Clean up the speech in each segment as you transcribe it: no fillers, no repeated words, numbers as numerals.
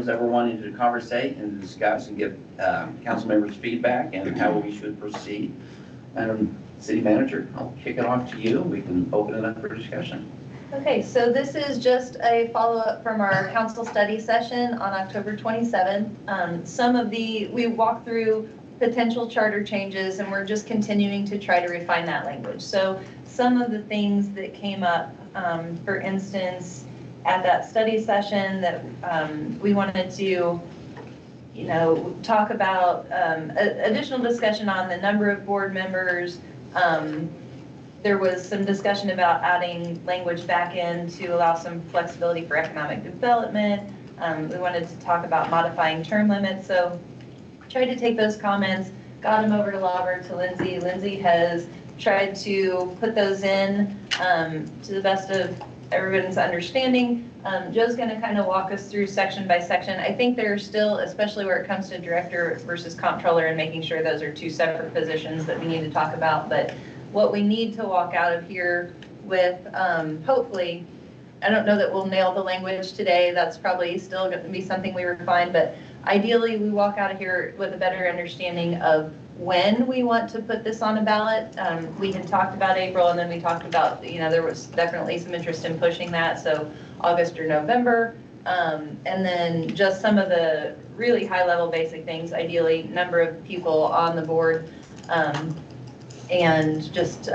that we're wanting to conversate and discuss and give council members feedback and how we should proceed. City Manager, I'll kick it off to you. We can open it up for discussion. Okay, so this is just a follow-up from our council study session on October 27th. We walked through potential charter changes and we're just continuing to try to refine that language. So some of the things that came up, for instance, at that study session that we wanted to, talk about additional discussion on the number of board members. There was some discussion about adding language back in to allow some flexibility for economic development. We wanted to talk about modifying term limits. So tried to take those comments, got them over to Robert, to Lindsay. Lindsay has tried to put those in to the best of everyone's understanding. Joe's going to kind of walk us through section by section. I think there's still, especially where it comes to director versus comptroller and making sure those are two separate positions that we need to talk about. But what we need to walk out of here with, hopefully, I don't know that we'll nail the language today. That's probably still going to be something we refine, but ideally we walk out of here with a better understanding of when we want to put this on a ballot. We had talked about April, and then we talked about, there was definitely some interest in pushing that, so August or November. And then just some of the really high level basic things, ideally number of people on the board, and just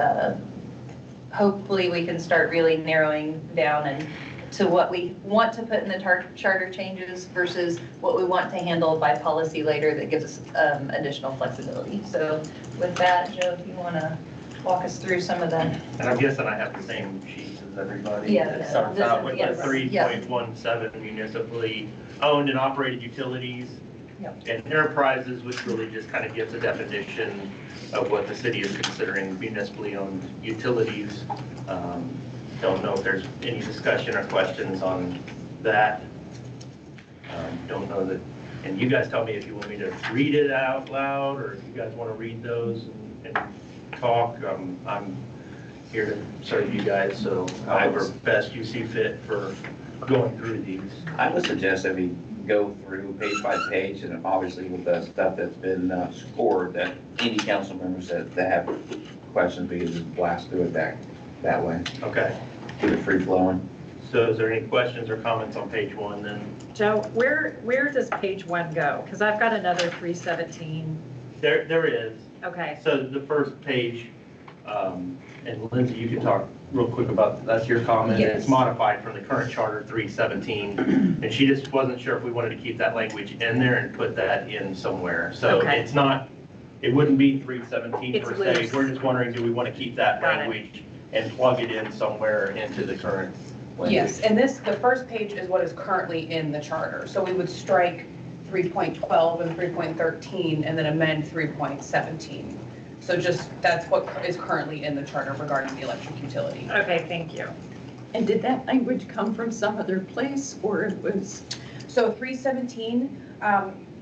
hopefully we can start really narrowing down and to what we want to put in the charter changes versus what we want to handle by policy later that gives us additional flexibility. So with that, Joe, if you want to walk us through some of them. And I'm guessing I have the same sheets as everybody. Yeah. It starts out with the 3.17 municipally owned and operated utilities. Yep. And enterprises, which really just kind of gives a definition of what the city is considering municipally owned utilities. Don't know if there's any discussion or questions on that. Don't know that, and you guys tell me if you want me to read it out loud or if you guys want to read those and talk. I'm here to serve you guys, so however best you see fit for going through these. I would suggest that we go through page by page, and obviously with the stuff that's been scored, that any council members that have questions, we can just blast through it that way. Okay. Keep it free flowing. So is there any questions or comments on page 1 then? Joe, where does page 1 go? Because I've got another 317. There is. Okay. So the first page, and Lindsay, you can talk real quick about, that's your comment. Yes. It's modified from the current charter 317, and she just wasn't sure if we wanted to keep that language in there and put that in somewhere. So Okay. it's not, it wouldn't be 317 It's per se. loose. We're just wondering, do we want to keep that Got it. language and plug it in somewhere into the current language? Yes, and the first page is what is currently in the charter. So we would strike 3.12 and 3.13 and then amend 3.17. So just, that's what is currently in the charter regarding the electric utility. Okay, thank you. And did that language come from some other place, or it was? So 317,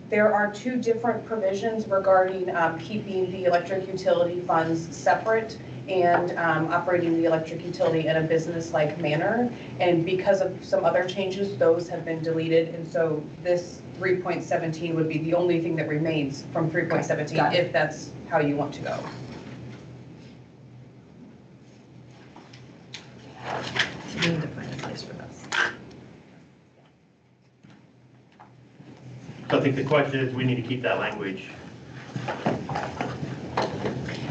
there are two different provisions regarding keeping the electric utility funds separate and operating the electric utility in a business-like manner. And because of some other changes, those have been deleted. And so this 3.17 would be the only thing that remains from 3.17, if that's how you want to go. We need to find a place for this. So I think the question is, we need to keep that language.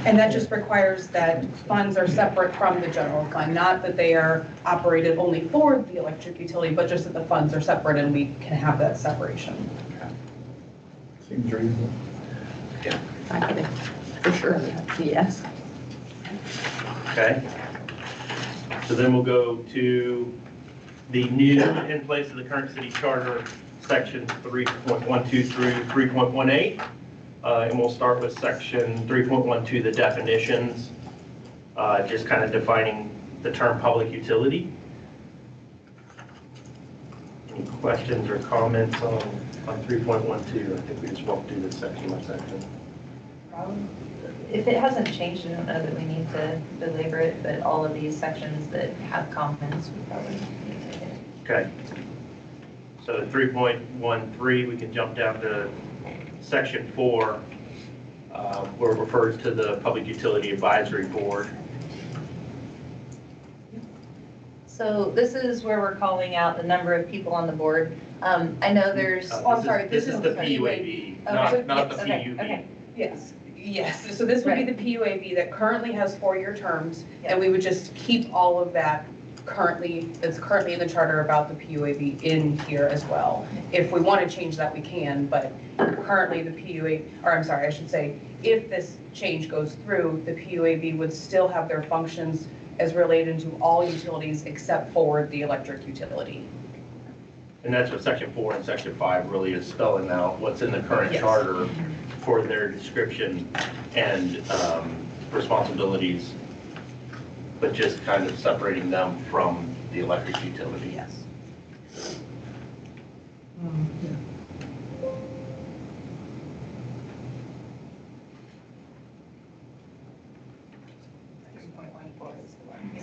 And that just requires that funds are separate from the general fund, not that they are operated only for the electric utility, but just that the funds are separate and we can have that separation. Seems reasonable. Yeah. I think for sure, yes. Okay. So then we'll go to the new in place of the current city charter, section 3.12 through 3.18. And we'll start with section 3.12, the definitions, just kind of defining the term public utility. Any questions or comments on 3.12? I think we just walked through this section by section. If it hasn't changed, I don't know that we need to belabor it, but all of these sections that have comments, we probably need to hit. Okay. So 3.13, we can jump down to section 4, where it refers to the Public Utility Advisory Board. So this is where we're calling out the number of people on the board. I know there's, I'm sorry, This this is is the the PUAB, Okay. not the okay, PUB. okay. Yes, yes. So this would be the PUAB that currently has 4-year terms, and we would just keep all of that that's currently in the charter about the PUAB in here as well. If we want to change that, we can, but currently the I should say, if this change goes through, the PUAB would still have their functions as related to all utilities except for the electric utility. And that's what section 4 and section 5 really is spelling out, what's in the current Yes. charter for their description and responsibilities, but just kind of separating them from the electric utility. Yes.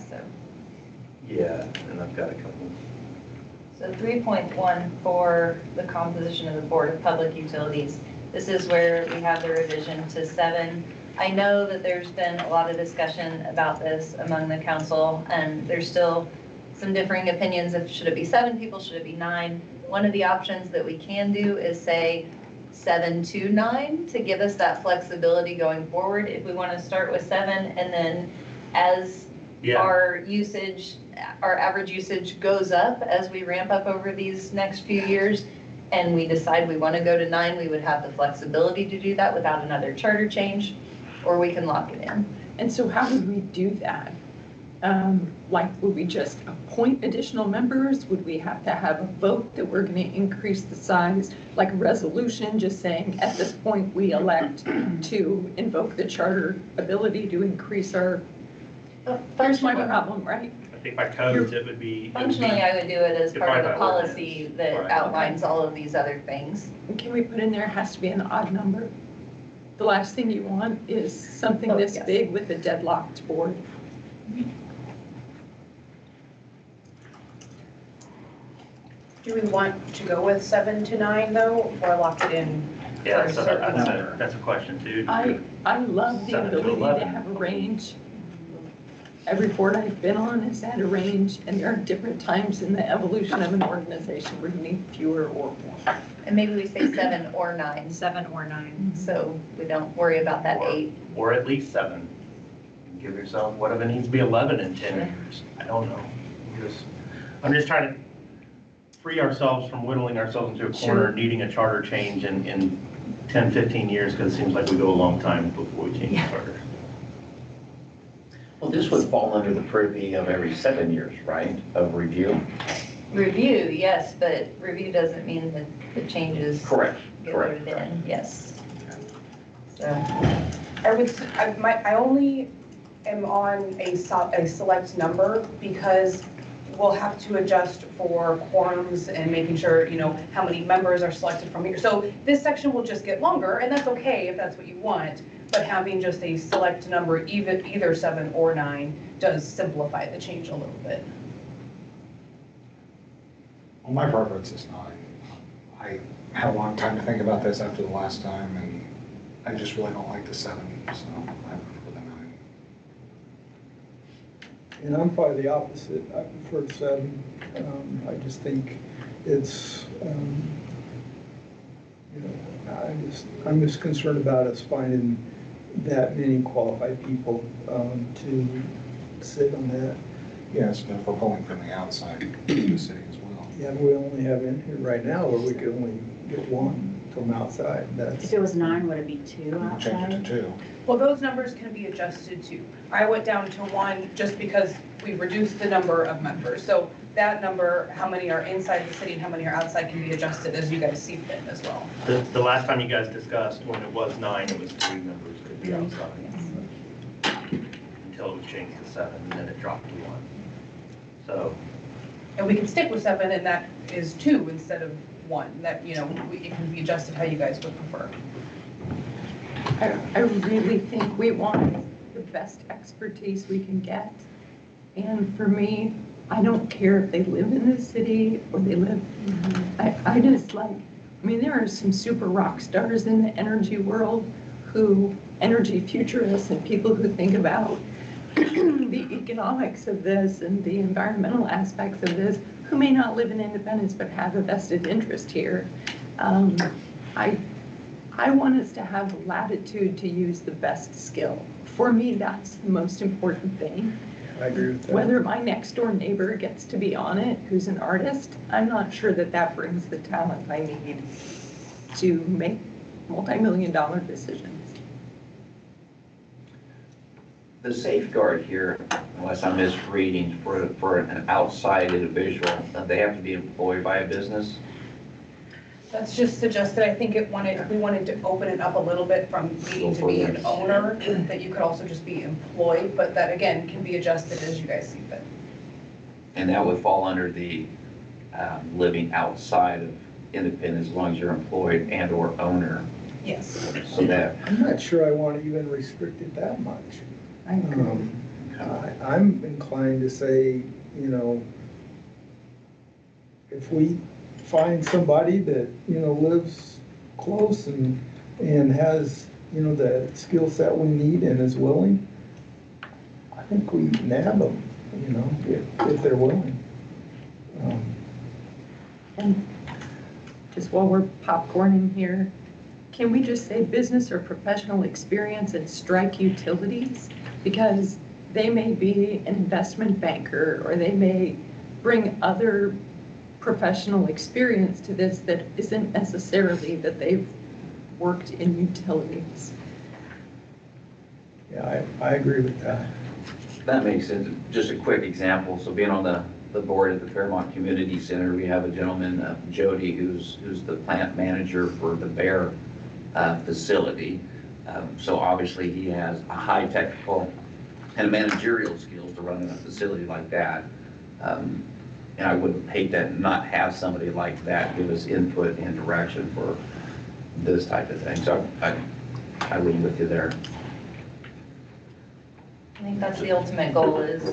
So, Yeah, and I've got a couple. so 3.1 for the composition of the Board of Public Utilities. This is where we have the revision to 7. I know that there's been a lot of discussion about this among the council, and there's still some differing opinions of should it be 7 people, should it be 9? One of the options that we can do is say 7 to 9 to give us that flexibility going forward. If we want to start with 7 and then as Yeah, our usage, our average usage goes up as we ramp up over these next few years, and we decide we want to go to 9, we would have the flexibility to do that without another charter change, or we can lock it in. And so how would we do that? Like, would we just appoint additional members? Would we have to have a vote that we're going to increase the size? Like a resolution just saying, at this point, we elect to invoke the charter ability to increase our, here's my problem, right? I think by codes it would be. Functionally, I would do it as part of the Defined by policy ordinance. that Right. outlines all of these other things. Can we put in there, has to be an odd number? The last thing you want is something Oh, this yes. big with a deadlocked board. Do we want to go with 7 to 9 though, or lock it in? Yeah, for a so certain number? that's a question too. I love the 7 to ability to 11. have a range. Every board I've been on has had a range, and there are different times in the evolution of an organization where you need fewer or more. And maybe we say 7 or 9, 7 or 9. so we don't worry about that 8. Or at least 7. Give yourself, what if it needs to be 11 in 10 years? I don't know. I'm just trying to free ourselves from whittling ourselves into a corner, Sure. needing a charter change in 10, 15 years, because it seems like we go a long time before we change the charter. Well, this would fall under the purview of every 7 years, right, of review? Review, yes, but review doesn't mean that the changes Correct, get correct. voted in, yes. So, I only am on a select number because we'll have to adjust for quorums and making sure, how many members are selected from here. So this section will just get longer, and that's okay if that's what you want, but having just a select number, either 7 or 9, does simplify the change a little bit. Well, my preference is 9. I had a long time to think about this after the last time, and I just really don't like the 7, so I prefer the 9. And I'm probably the opposite. I prefer 7. I just think it's, I'm just concerned about us finding that many qualified people to sit on that. Yes, but if we're pulling from the outside of the city as well. Yeah, we only have in here right now where we could only get 1 from outside. That's, If it was 9, would it be 2 We can change it outside? to 2. Well, those numbers can be adjusted too. I went down to 1 just because we reduced the number of members. So that number, how many are inside the city and how many are outside, can be adjusted as you guys see fit as well. The last time you guys discussed, when it was 9, it was 3 members could be outside. Until it was changed to 7, and then it dropped to 1. So, And we can stick with 7, and that is 2 instead of 1. That, it can be adjusted how you guys would prefer. I really think we want the best expertise we can get. And for me, I don't care if they live in the city or they live, I just like, I mean, there are some super rock stars in the energy world energy futurists and people who think about the economics of this and the environmental aspects of this, who may not live in Independence but have a vested interest here. I want us to have latitude to use the best skill. For me, that's the most important thing. I agree with that. Whether my next door neighbor gets to be on it, who's an artist, I'm not sure that that brings the talent I need to make multi-million-dollar decisions. The safeguard here, unless I'm misreading, for an outside individual, they have to be employed by a business. That's just suggested, I think we wanted to open it up a little bit from needing to be an owner, that you could also just be employed, but that again can be adjusted as you guys see fit. And that would fall under the living outside of Independence as long as you're employed and or owner. Yes. So that, I'm not sure I want to even restrict it that much. I agree. I'm inclined to say, you know, if we find somebody that, you know, lives close and has, you know, the skill set we need and is willing, I think we nab them, you know, if they're willing. And just while we're popcorning here, can we just say business or professional experience and strike utilities? Because they may be an investment banker, or they may bring other professional experience to this that isn't necessarily that they've worked in utilities. Yeah, I agree with that. that makes sense. Just a quick example. So being on the board at the Fairmont Community Center, we have a gentleman, Jody, who's the plant manager for the Bear facility. So obviously he has a high technical and managerial skills to run a facility like that. And I would hate to not have somebody like that give us input and direction for this type of thing. So I lean with you there. I think that's the ultimate goal is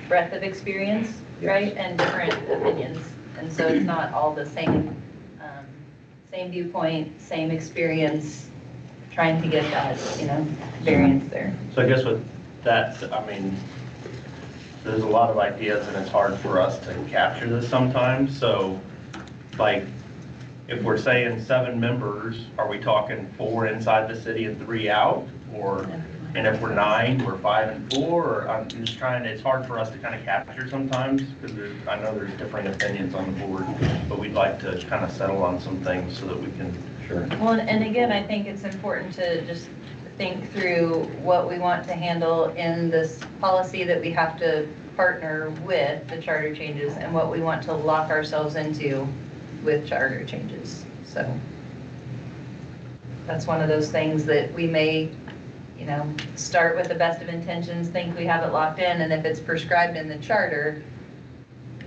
breadth of experience, right? And different opinions. And so it's not all the same, same viewpoint, same experience, trying to get that, you know, variance there. So I guess with that, I mean, there's a lot of ideas and it's hard for us to capture this sometimes. So like, if we're saying 7 members, are we talking 4 inside the city and 3 out? Or, and if we're 9, we're 5 and 4? Or I'm just trying to, it's hard for us to kind of capture sometimes because I know there's different opinions on the board, but we'd like to kind of settle on some things so that we can. Sure. Well, and again, I think it's important to just think through what we want to handle in this policy that we have to partner with the charter changes and what we want to lock ourselves into with charter changes. So that's one of those things that we may, you know, start with the best of intentions, think we have it locked in, and if it's prescribed in the charter,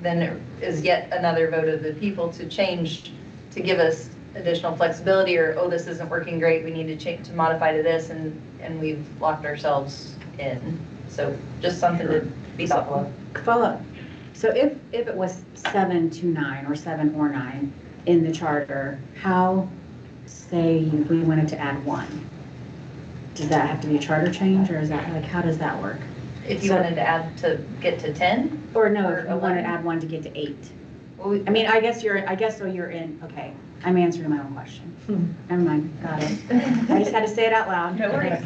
then it is yet another vote of the people to change, to give us additional flexibility, or, oh, this isn't working great, we need to change, to modify to this, and we've locked ourselves in. So just something to be thoughtful of. Follow up. So if it was 7 to 9 or 7 or 9 in the charter, how, say we wanted to add 1, does that have to be a charter change, or is that, like, how does that work? If you wanted to add to get to 10? Or no, if you Or want to 11? add 1 to get to 8? Well, I mean, I guess so you're in, okay, I'm answering my own question. Never mind, got it. I just had to say it out loud. No worries.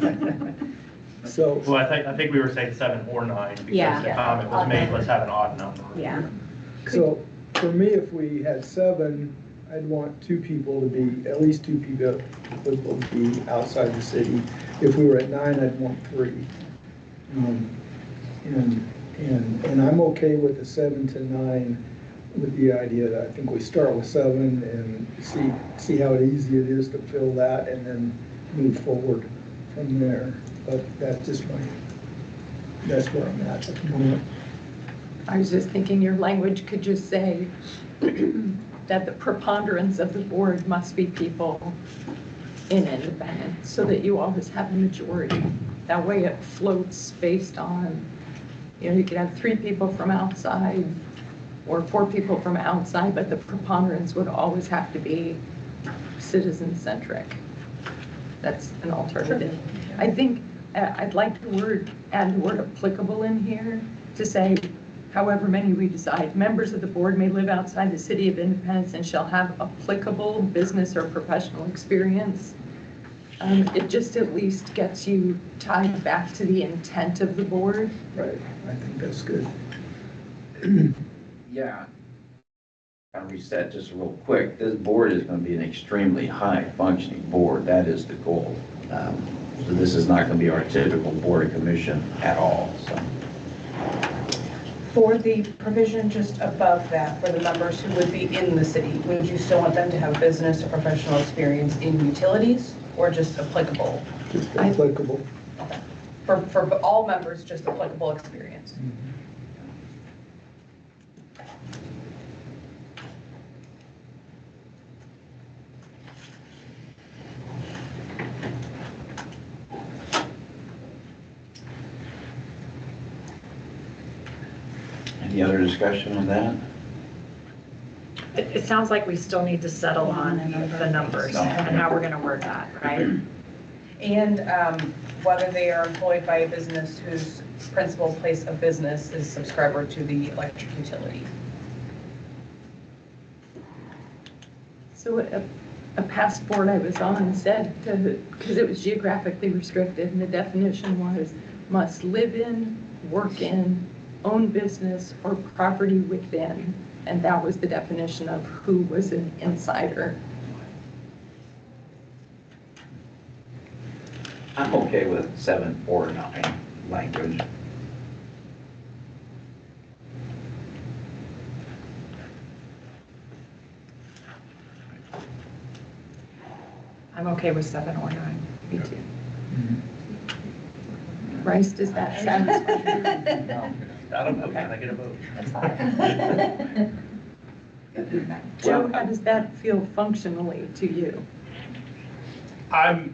So, Well, I think we were saying 7 or 9 because Yeah. the comment was made, let's have an odd number. Yeah. so for me, if we had 7, I'd want 2 people to be, at least 2 people to be outside the city. If we were at 9, I'd want 3. And I'm okay with the 7 to 9 with the idea that I think we start with 7 and see how easy it is to fill that and then move forward from there. But that's just that's where I'm at the moment. I was just thinking your language could just say that the preponderance of the board must be people in Independence, so that you always have a majority. That way it floats based on, you know, you could have 3 people from outside, or 4 people from outside, but the preponderance would always have to be citizen-centric. That's an alternative. I think I'd like to add the word applicable in here to say, however many we decide, members of the board may live outside the city of Independence and shall have applicable business or professional experience. It just at least gets you tied back to the intent of the board. Right, I think that's good. Yeah. I'll reset just real quick. This board is going to be an extremely high-functioning board. That is the goal. So this is not going to be our typical board of commission at all, so. For the provision just above that, for the members who would be in the city, would you still want them to have business or professional experience in utilities or just applicable? Just applicable. Okay. For all members, just applicable experience. Any other discussion on that? It sounds like we still need to settle on the numbers and how we're gonna word that, right? And whether they are employed by a business whose principal place of business is subscriber to the electric utility. So a past board I was on said, because it was geographically restricted, and the definition was must live in, work in, own business, or property within. And that was the definition of who was an insider. I'm okay with 7 or 9 language. I'm okay with 7 or 9. Me too. Bryce, does that satisfy you? I don't know, can I get a vote? That's fine. Joe, how does that feel functionally to you? I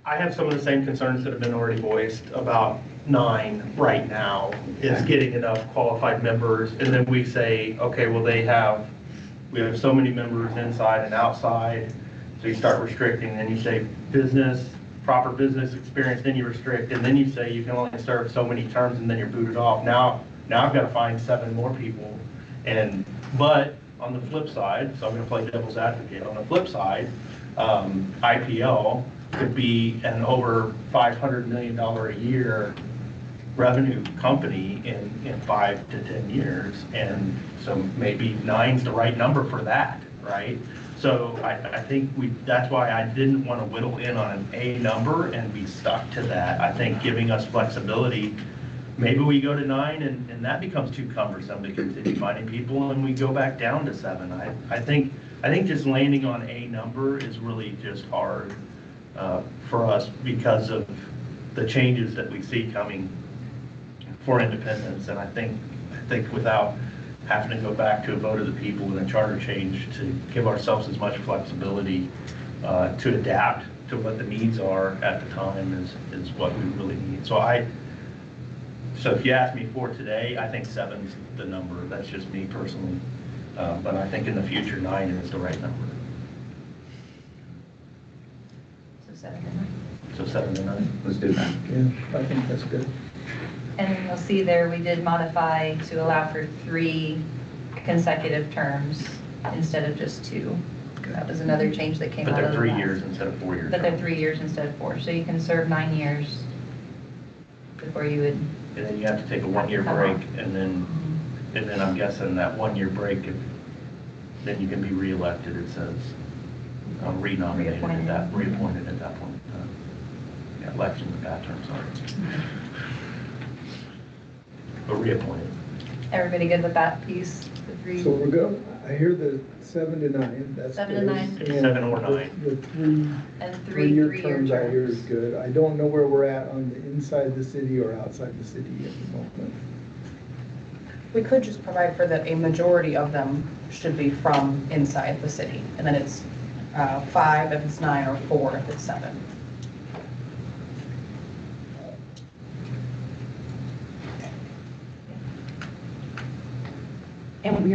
have some of the same concerns that have been already voiced about 9 right now, is getting enough qualified members, and then we say, okay, well, we have so many members inside and outside, so you start restricting, then you say business, proper business experience, then you restrict, and then you say you can only serve so many terms, and then you're booted off. Now I've got to find 7 more people, but on the flip side, so I'm going to play devil's advocate, on the flip side, IPL could be an over $500 million a year revenue company in 5 to 10 years, and so maybe 9's the right number for that, right? So I think that's why I didn't want to whittle in on an A number and be stuck to that. I think giving us flexibility, maybe we go to 9 and that becomes too cumbersome to continue finding people, and we go back down to 7. I think just landing on a number is really just hard for us because of the changes that we see coming for independence. And I think without having to go back to a vote of the people and a charter change, to give ourselves as much flexibility to adapt to what the needs are at the time is what we really need. So if you ask me for today, I think 7's the number. That's just me personally. But I think in the future, 9 is the right number. So 7 to 9. So 7 to 9. Let's do that. Yeah, I think that's good. And you'll see there, we did modify to allow for 3 consecutive terms instead of just 2. That was another change that came But out of they're the 3 last. years instead of 4 years. But they're 3 years instead of 4, so you can serve 9 years before you would. And then you have to take a 1-year break, and then I'm guessing that 1-year break, then you can be reelected, it says. Reappointed at that point in time. Yeah, election's a bad term, sorry. But reappointed. Everybody good with that piece? The 3. So we're going, I hear the 7 to 9, that's 7 to good. 9. And 7 or 9. The 3 And 3 3-year 3-year terms I hear is terms. good. I don't know where we're at on the inside the city or outside the city at the moment. We could just provide for that a majority of them should be from inside the city, and then it's 5 if it's 9 or 4 if it's 7. And we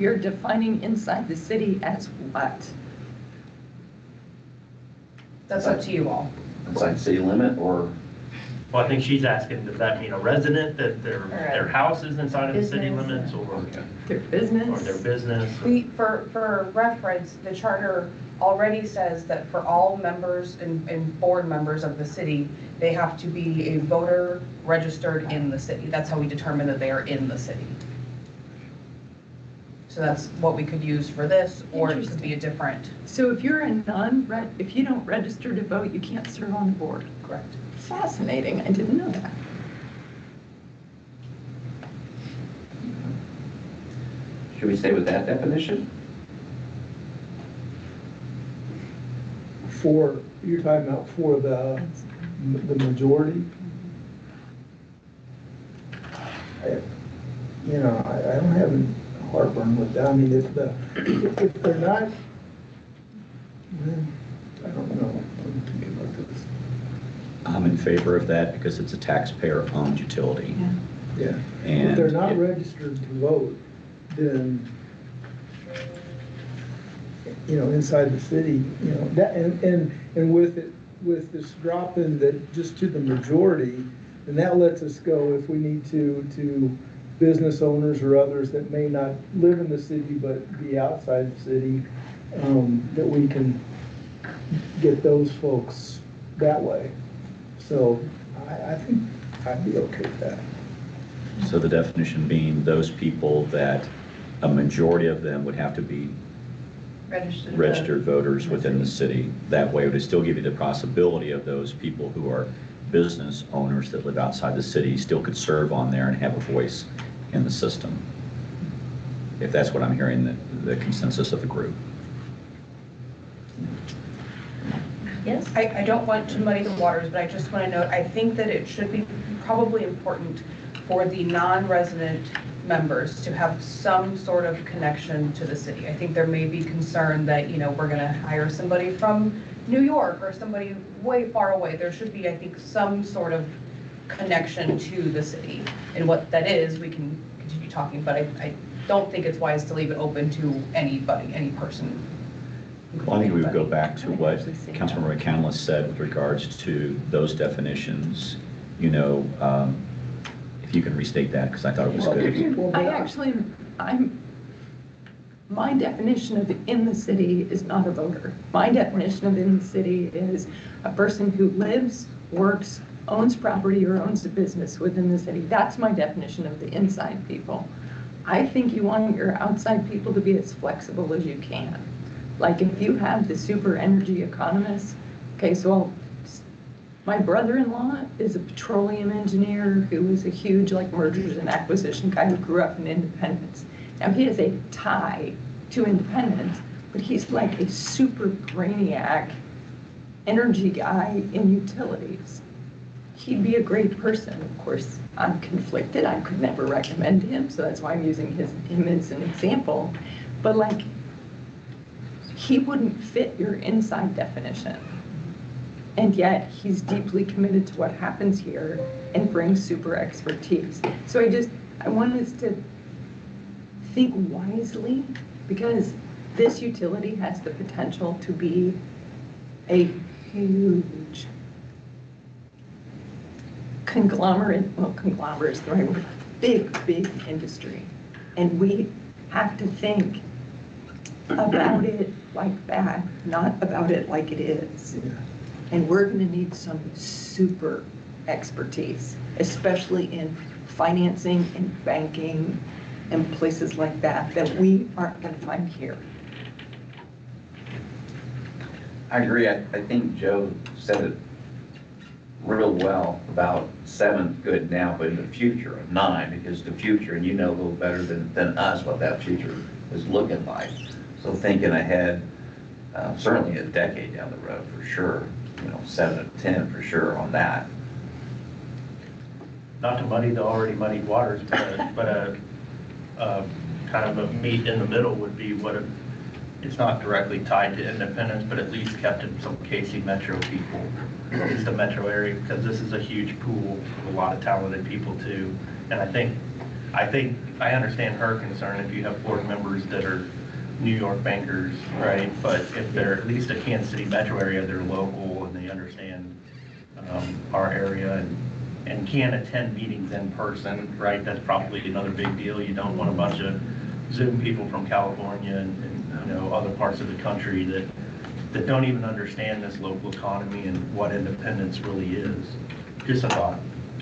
are defining inside the city as what? That's up to you all. Inside city limit or? Well, I think she's asking, does that mean a resident, that their house is inside of the city Business. limits, or Their or business? their business? For reference, the charter already says that for all members and board members of the city, they have to be a voter registered in the city. That's how we determine that they are in the city. So that's what we could use for this, or it could be a different. So if you're a if you don't register to vote, you can't serve on the board. Correct. Fascinating, I didn't know that. Should we stay with that definition? You're talking about for the majority? I don't have a heartburn with that. I mean, if they're not, well, I don't know. I'm thinking about this. I'm in favor of that because it's a taxpayer-owned utility. Yeah. And If they're not registered to vote, then, inside the city, that, and with this drop in that just to the majority, and that lets us go if we need to business owners or others that may not live in the city but be outside the city, that we can get those folks that way. So I think I'd be okay with that. So the definition being those people that a majority of them would have to be registered voters within the city. That way it would still give you the possibility of those people who are business owners that live outside the city still could serve on there and have a voice in the system. If that's what I'm hearing, the consensus of the group. Yes? I don't want to muddy the waters, but I just want to note, I think that it should be probably important for the non-resident members to have some sort of connection to the city. I think there may be concern that, we're going to hire somebody from New York or somebody way far away. There should be, I think, some sort of connection to the city. And what that is, we can continue talking, but I don't think it's wise to leave it open to anybody, any person. Well, I think we would go back to what Councilmember McCandless said with regards to those definitions. If you can restate that, because I thought it was good. My definition of in the city is not a voter. My definition of in the city is a person who lives, works, owns property, or owns a business within the city. That's my definition of the inside people. I think you want your outside people to be as flexible as you can. Like if you have the super energy economists, okay, so my brother-in-law is a petroleum engineer who is a huge mergers and acquisition guy who grew up in Independence. Now he has a tie to Independence, but he's like a super brainiac energy guy in utilities. He'd be a great person. Of course, I'm conflicted. I could never recommend him, so that's why I'm using him as an example. But he wouldn't fit your inside definition. And yet he's deeply committed to what happens here and brings super expertise. So I want us to think wisely, because this utility has the potential to be a huge conglomerate is the right word, big industry. And we have to think about it like that, not about it like it is. Yeah. And we're going to need some super expertise, especially in financing and banking and places like that we aren't going to find here. I agree. I think Joe said it real well about 7 good now, but in the future of 9, because the future, and a little better than us what that future is looking like. So thinking ahead, certainly a decade down the road for sure, 7 to 10 for sure on that. Not to muddy the already muddied waters, but a kind of a meet in the middle would be what it's not directly tied to Independence, but at least kept in some Casey Metro people, at least the metro area, because this is a huge pool of a lot of talented people too. And I think I think, I understand her concern if you have board members that are New York bankers, right? But if they're at least a Kansas City metro area, they're local and they understand our area and can attend meetings in person, right? That's probably another big deal. You don't want a bunch of Zoom people from California and other parts of the country that don't even understand this local economy and what independence really is. Just a thought.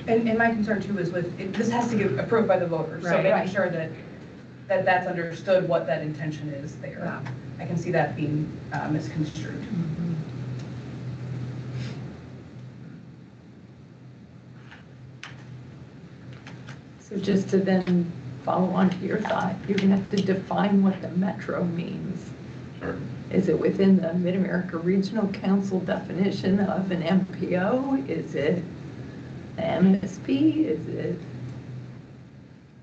And my concern too is this has to get approved by the voters, so Right. making sure that that's understood what that intention is there. Yeah. I can see that being misconstrued. So just to then follow on to your thought, you're gonna have to define what the metro means. Sure. Is it within the Mid-America Regional Council definition of an MPO? Is it the MSP? Is it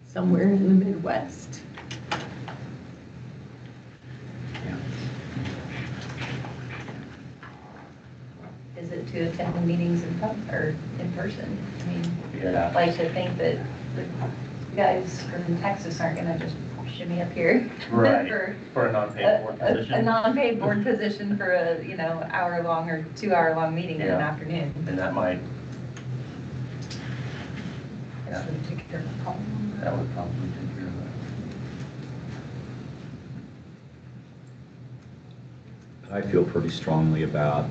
somewhere in the Midwest? Is it to attend the meetings or in person? I mean, Yeah. I'd like to think that the guys from Texas aren't gonna just shimmy up here. Right. for For a non-paid board a position. non-paid board position for a, hour-long or 2-hour-long meeting in an Yeah. afternoon. And that might, That should take care of the problem. that would probably take care of that. I feel pretty strongly about,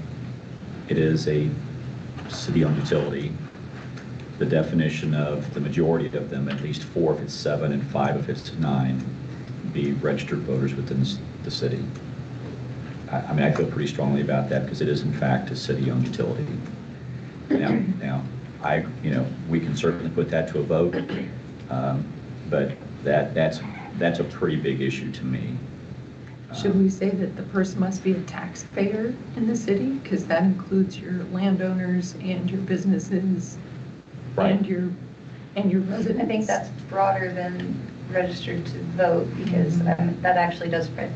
it is a city-owned utility. The definition of the majority of them, at least 4 if it's 7 and 5 if it's 9, be registered voters within the city. I mean, I feel pretty strongly about that because it is in fact a city-owned utility. Now, we can certainly put that to a vote, but that's a pretty big issue to me. Should we say that the person must be a taxpayer in the city? Because that includes your landowners and your businesses Right. and your residents. I think that's broader than registered to vote because that actually does spread.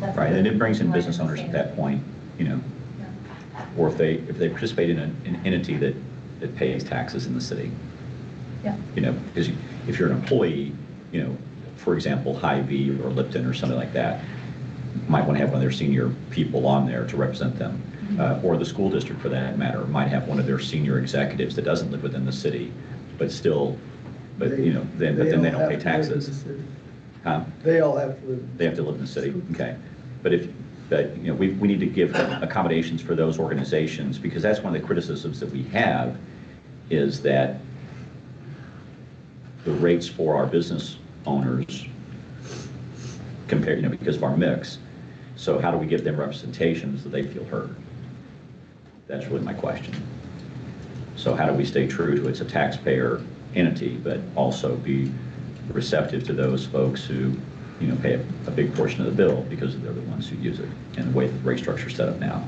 That's Right, and it brings in my business owners at that understanding. point, or if they participate in an entity that pays taxes in the city. Yeah. Because if you're an employee, for example, Hy-Vee or Lipton or something like that, might want to have one of their senior people on there to represent them. Or the school district, for that matter, might have one of their senior executives that doesn't live within the city, but still, then they don't pay taxes. Huh? They all have to live. They have to live in the city, okay. But we need to give accommodations for those organizations, because that's one of the criticisms that we have, is that the rates for our business owners compare, because of our mix. So how do we give them representation so they feel heard? That's really my question. So how do we stay true to it's a taxpayer entity, but also be receptive to those folks who, pay a big portion of the bill because they're the ones who use it, and the way the rate structure is set up now.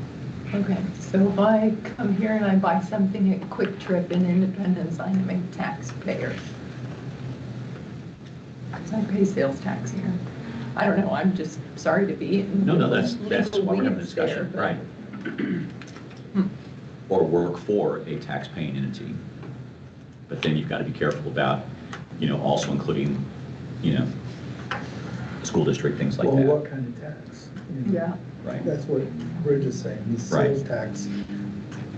Okay, so if I come here and I buy something at Quick Trip in Independence, I'm a taxpayer. Because I pay sales tax here. I don't know, I'm just sorry to be in. No, that's legal why we're having a weeds there, discussion, but- right? Or work for a tax-paying entity. But then you've got to be careful about, also including, the school district, things like Well, that. what kind of tax? Yeah, Right. That's what Bridge is saying, the Right. sales tax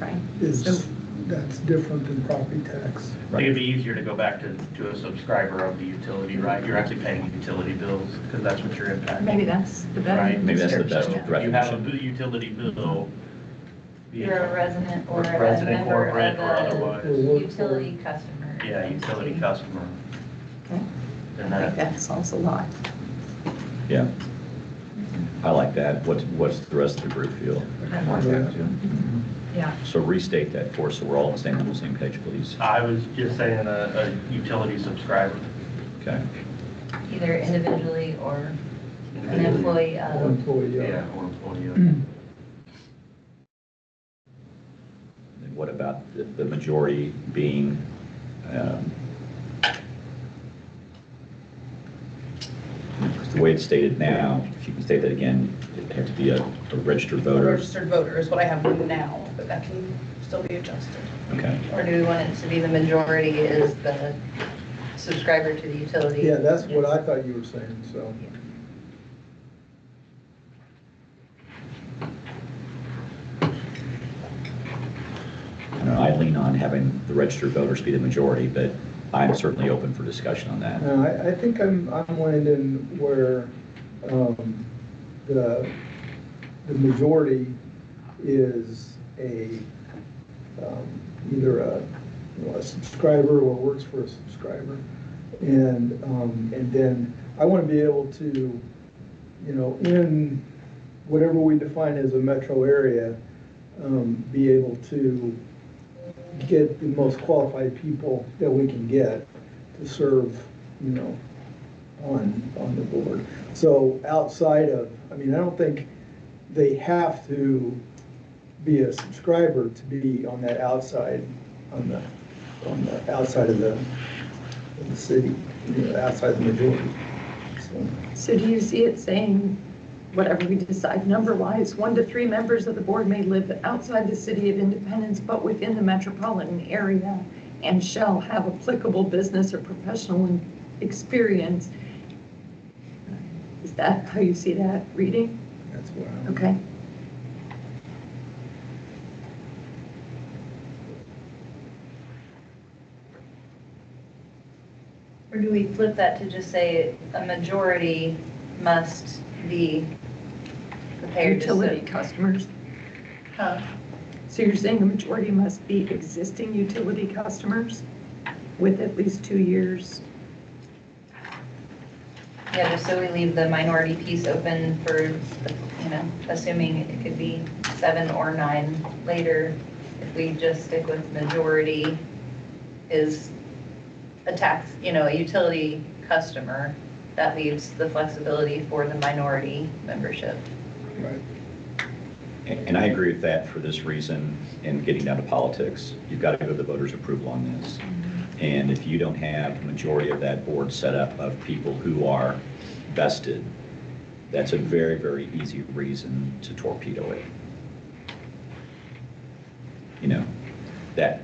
right. is, So- that's different than property tax. I think Right. it'd be easier to go back to a subscriber of the utility, right? You're actually paying utility bills because that's what you're impacting. Maybe that's the better. Right. Maybe that's the best description. So you have a utility bill. be it You're a resident or a resident, member corporate, or of otherwise. a utility customer. Yeah, utility customer. Okay, And I think that, that solves a lot. Yeah. I like that. What's the rest of the group feel? Yeah. So restate that for us so we're all on the same page, please. I was just saying a utility subscriber. Okay. Either individually or an employee Or of. employee, Yeah, or employee. And what about the majority being, the way it's stated now, if you can state that again, it have to be a registered A voter. registered voter is what I have now, but that can still be adjusted. Okay. Or do we want it to be the majority is the subscriber to the utility. Yeah, that's what I thought you were saying, so. I don't know, I lean on having the registered voters be the majority, but I'm certainly open for discussion on that. I think I'm landing where, the majority is either a subscriber or works for a subscriber. And then I want to be able to, in whatever we define as a metro area, be able to get the most qualified people that we can get to serve, on the board. So outside of, I don't think they have to be a subscriber to be on that outside, on the outside of the city, outside the majority. So do you see it saying, whatever we decide number-wise, 1 to 3 members of the board may live outside the city of Independence, but within the metropolitan area, and shall have applicable business or professional experience? Is that how you see that reading? That's what Okay. Or do we flip that to just say a majority must be prepared to Utility customers. Huh? So you're saying a majority must be existing utility customers with at least 2 years? Yeah, just so we leave the minority piece open for, assuming it could be 7 or 9 later. If we just stick with majority is a tax, a utility customer, that leaves the flexibility for the minority membership. Right. And I agree with that for this reason, and getting down to politics, you've got to go to the voters' approval on this. And if you don't have the majority of that board set up of people who are vested, that's a very, very easy reason to torpedo it.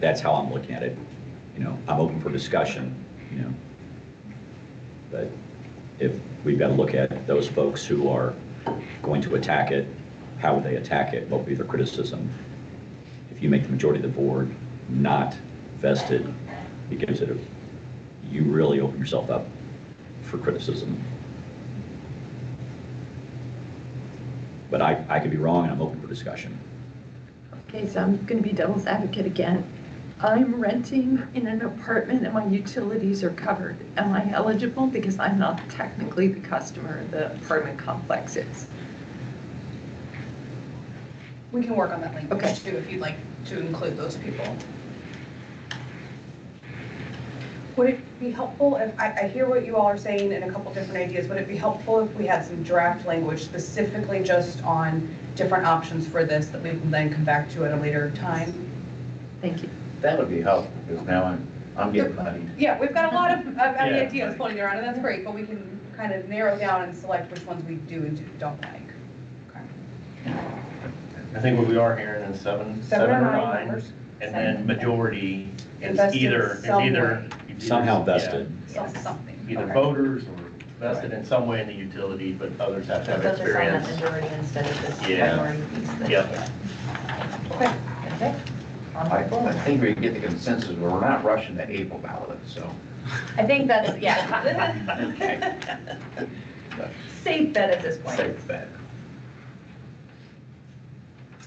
That's how I'm looking at it. I'm open for discussion, but if we've got to look at those folks who are going to attack it, how would they attack it? What would be their criticism? If you make the majority of the board not vested, because you really open yourself up for criticism. But I could be wrong, and I'm open for discussion. Okay, so I'm going to be devil's advocate again. I'm renting in an apartment and my utilities are covered. Am I eligible? Because I'm not technically the customer the apartment complex is. We can work on that Okay. language too, if you'd like to include those people. Would it be helpful if, I hear what you all are saying and a couple different ideas, would it be helpful if we had some draft language specifically just on different options for this that we can then come back to at a later time? Thank you. That would be helpful, because now I'm getting muddied. Yeah, we've got a lot of Yeah. ideas floating around, and that's great, but we can kind of narrow down and select which ones we do and don't like. Okay. I think what we are hearing is seven Seven or or nine nine, members. and then majority is Invested either, some way. Somehow vested. Something. Either Okay. voters or vested in some way in the utility, but others have to have Focus on that experience. majority instead of this Yeah. minority piece. that- Yep. Okay. Okay. On I the floor. think we get the consensus where we're not rushing the April ballot, so. I think that's, yeah. Okay. Safe bet at this point. Safe bet.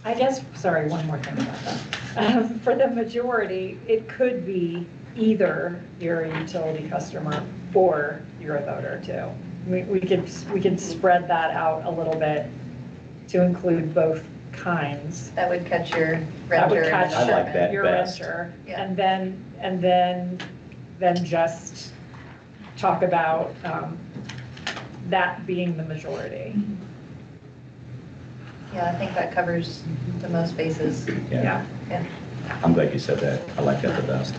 I guess, sorry, one more thing about that. For the majority, it could be either you're a utility customer or you're a voter too. We could spread that out a little bit to include both kinds. That would catch your That would renter. catch I like that your best. renter. Yeah. And then just talk about that being the majority. Yeah, I think that covers the most bases. Yeah, Yeah. I'm glad you said that. I like that the best.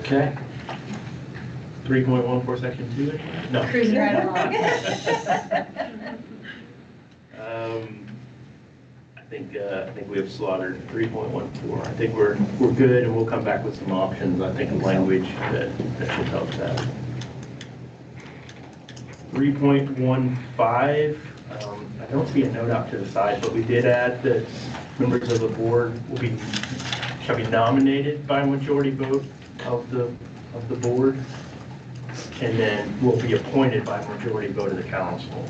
Okay. 3.14 section 2? No. Cruising right along. I think we have slaughtered 3.14. I think we're good, and we'll come back with some options, I think, of language that should help that. 3.15, I don't see a note out to the side, but we did add that members of the board shall be nominated by a majority vote of the board, and then will be appointed by a majority vote of the council.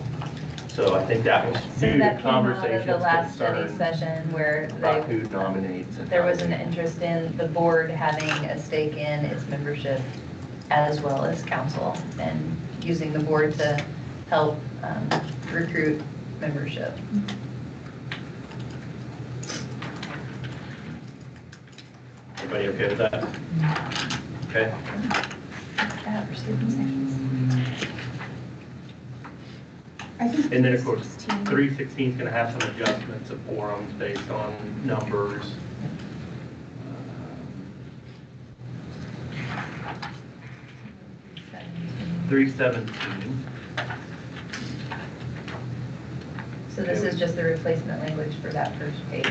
So I think that was So due to that came out of conversations, the last study concerns session where about they, who nominates. And there how was they- an interest in the board having a stake in its membership as well as council and using the board to help recruit membership. Everybody okay with that? Okay. Yeah, for skipping sections. I think And then, of course, 16. 316 is going to have some adjustments of forums based on numbers. 317. So this is just the replacement language for that first page.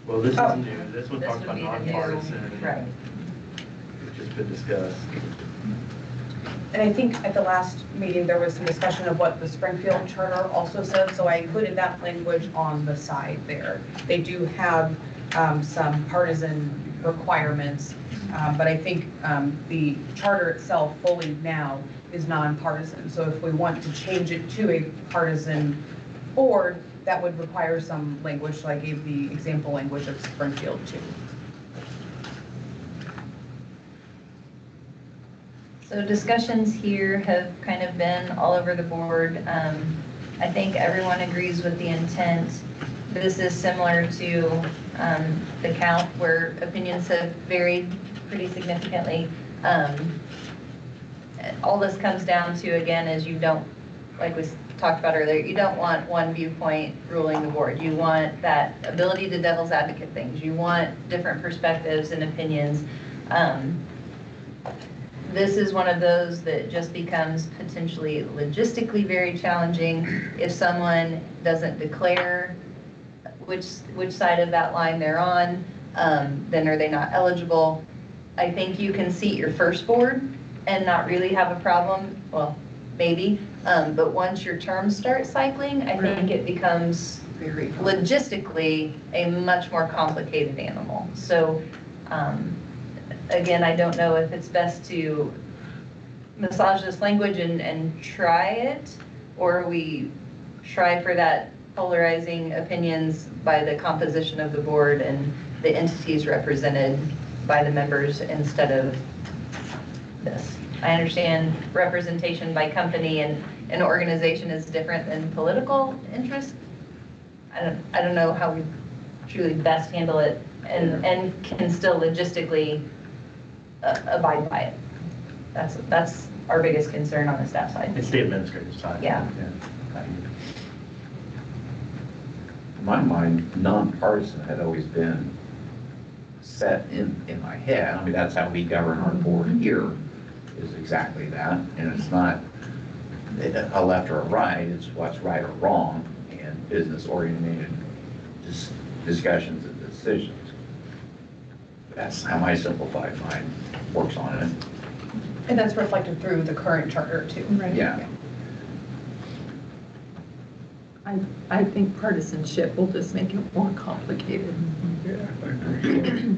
Well, this Oh. is new. This one This talks would about be the new, nonpartisan. right. Which has been discussed. And I think at the last meeting, there was some discussion of what the Springfield Charter also said, so I included that language on the side there. They do have some partisan requirements, but I think the charter itself fully now is nonpartisan. So if we want to change it to a partisan board, that would require some language, so I gave the example language of Springfield too. So discussions here have kind of been all over the board. I think everyone agrees with the intent. This is similar to the CALP where opinions have varied pretty significantly. All this comes down to, again, is you don't, like we talked about earlier, you don't want one viewpoint ruling the board. You want that ability to devil's advocate things. You want different perspectives and opinions. This is one of those that just becomes potentially logistically very challenging. If someone doesn't declare which side of that line they're on, then are they not eligible? I think you can seat your first board and not really have a problem, well, maybe, but once your terms start cycling, I think it becomes logistically a much more complicated animal. So, again, I don't know if it's best to massage this language and try it, or we try for that polarizing opinions by the composition of the board and the entities represented by the members instead of this. I understand representation by company and an organization is different than political interest. I don't know how we truly best handle it and can still logistically abide by it. That's our biggest concern on the staff side. It's the administrative side. Yeah. In my mind, nonpartisan had always been set in my head. I mean, that's how we govern our board here, is exactly that. And it's not a left or a right, it's what's right or wrong and business-oriented discussions and decisions. That's how my simplified mind works on it. And that's reflected through the current charter too. Right. Yeah. I think partisanship will just make it more complicated. Yeah, I agree.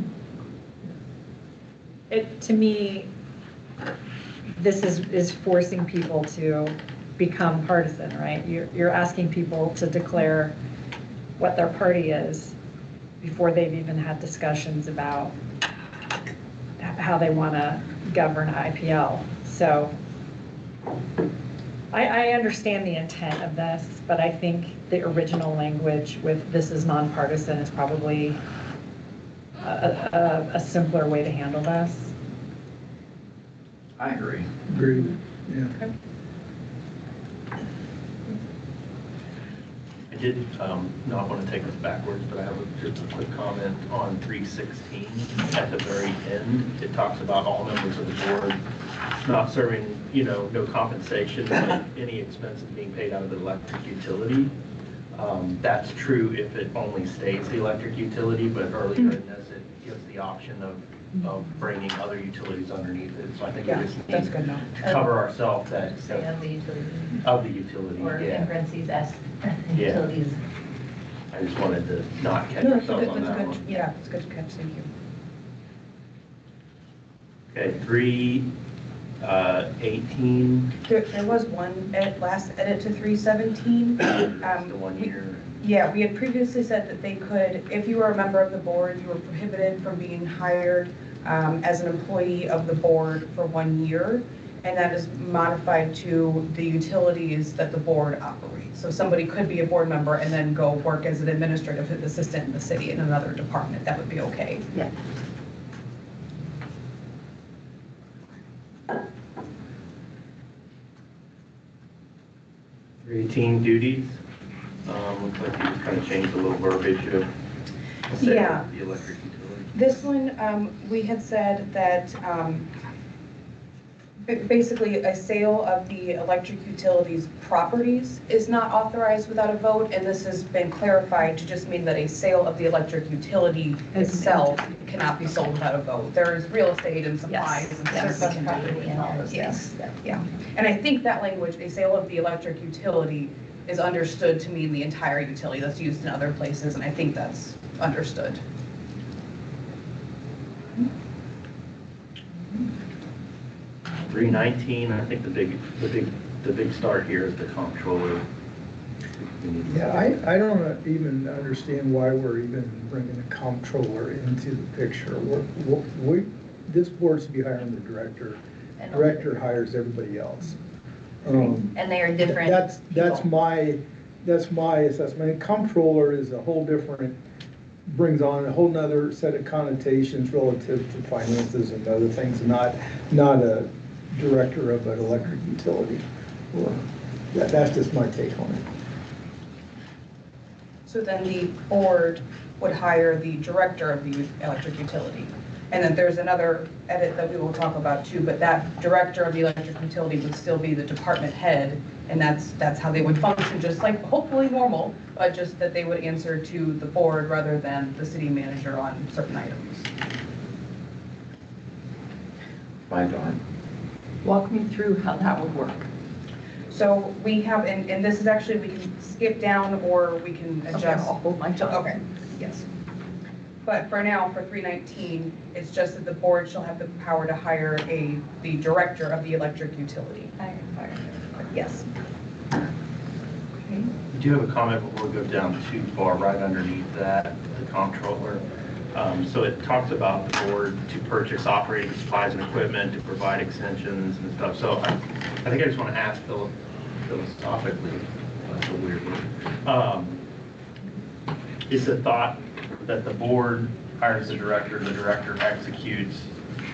To me, this is forcing people to become partisan, right? You're asking people to declare what their party is before they've even had discussions about how they want to govern IPL. So I understand the intent of this, but I think the original language with this is nonpartisan is probably a simpler way to handle this. I agree. Agreed, yeah. I did not want to take us backwards, but I have just a quick comment on 316. At the very end, it talks about all members of the board not serving, no compensation, but any expenses being paid out of the electric utility. That's true if it only states the electric utility, but earlier in this, it gives the option of bringing other utilities underneath it. So I think we Yeah, just that's need good enough. to cover ourselves that, Say of the utility, of the utility, or in yeah. parentheses, S, Yeah. utilities. I just wanted to not catch No, that's ourselves good, on that's that good, one. yeah, it's good to catch, thank you. Okay, 318, There was one last edit to 317. the 1 year. Yeah, we had previously said that they could, if you were a member of the board, you were prohibited from being hired as an employee of the board for 1 year. And that is modified to the utilities that the board operates. So somebody could be a board member and then go work as an administrative assistant in the city in another department. That would be okay. Yeah. Duties. Looks like you just kind of changed a little verbiage of the Yeah. electric utility. This one, we had said that basically a sale of the electric utilities properties is not authorized without a vote, and this has been clarified to just mean that a sale of the electric utility itself cannot be sold without a vote. There is real estate and supplies and Yes, surplus yes, property and all those Yes, things. yeah. And I think that language, a sale of the electric utility, is understood to mean the entire utility that's used in other places, and I think that's understood. 319, I think the big start here is the comptroller. Yeah, I don't even understand why we're even bringing a comptroller into the picture. This board's to be hiring the director. And- Director hires everybody else. And they are different. That's my assessment. And comptroller is a whole different, brings on a whole nother set of connotations relative to finances and other things, not a director of an electric utility. That's just my take on it. So then the board would hire the director of the electric utility. And then there's another edit that we will talk about too, but that director of the electric utility would still be the department head, and that's how they would function, just like hopefully normal, but just that they would answer to the board rather than the city manager on certain items. Mike on. Walk me through how that would work. So we have, and this is actually, we can skip down or we can Okay, adjust. I'll hold my tongue. Okay, yes. But for now, for 319, it's just that the board shall have the power to hire the director of the electric utility. Yes. We do have a comment before we go down too far, right underneath that, the comptroller. So it talks about the board to purchase operating supplies and equipment, to provide extensions and stuff. So I think I just want to ask philosophically, that's a weird word. Is the thought that the board hires the director executes,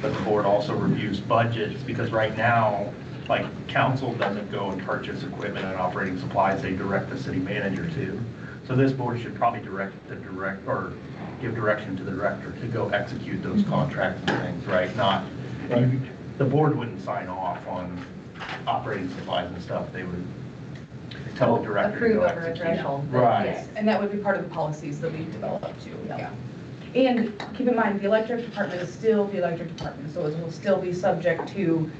but the board also reviews budgets? Because right now, like, council doesn't go and purchase equipment and operating supplies, they direct the city manager to. So this board should probably or give direction to the director to go execute those contracts and things, right? Not, the board wouldn't sign off on operating supplies and stuff, they would tell the director to Approve go over a execute. threshold. Right. Yes. And that would be part of the policies that we developed too, Yeah. yeah. And keep in mind, the electric department is still the electric department, so it will still be subject to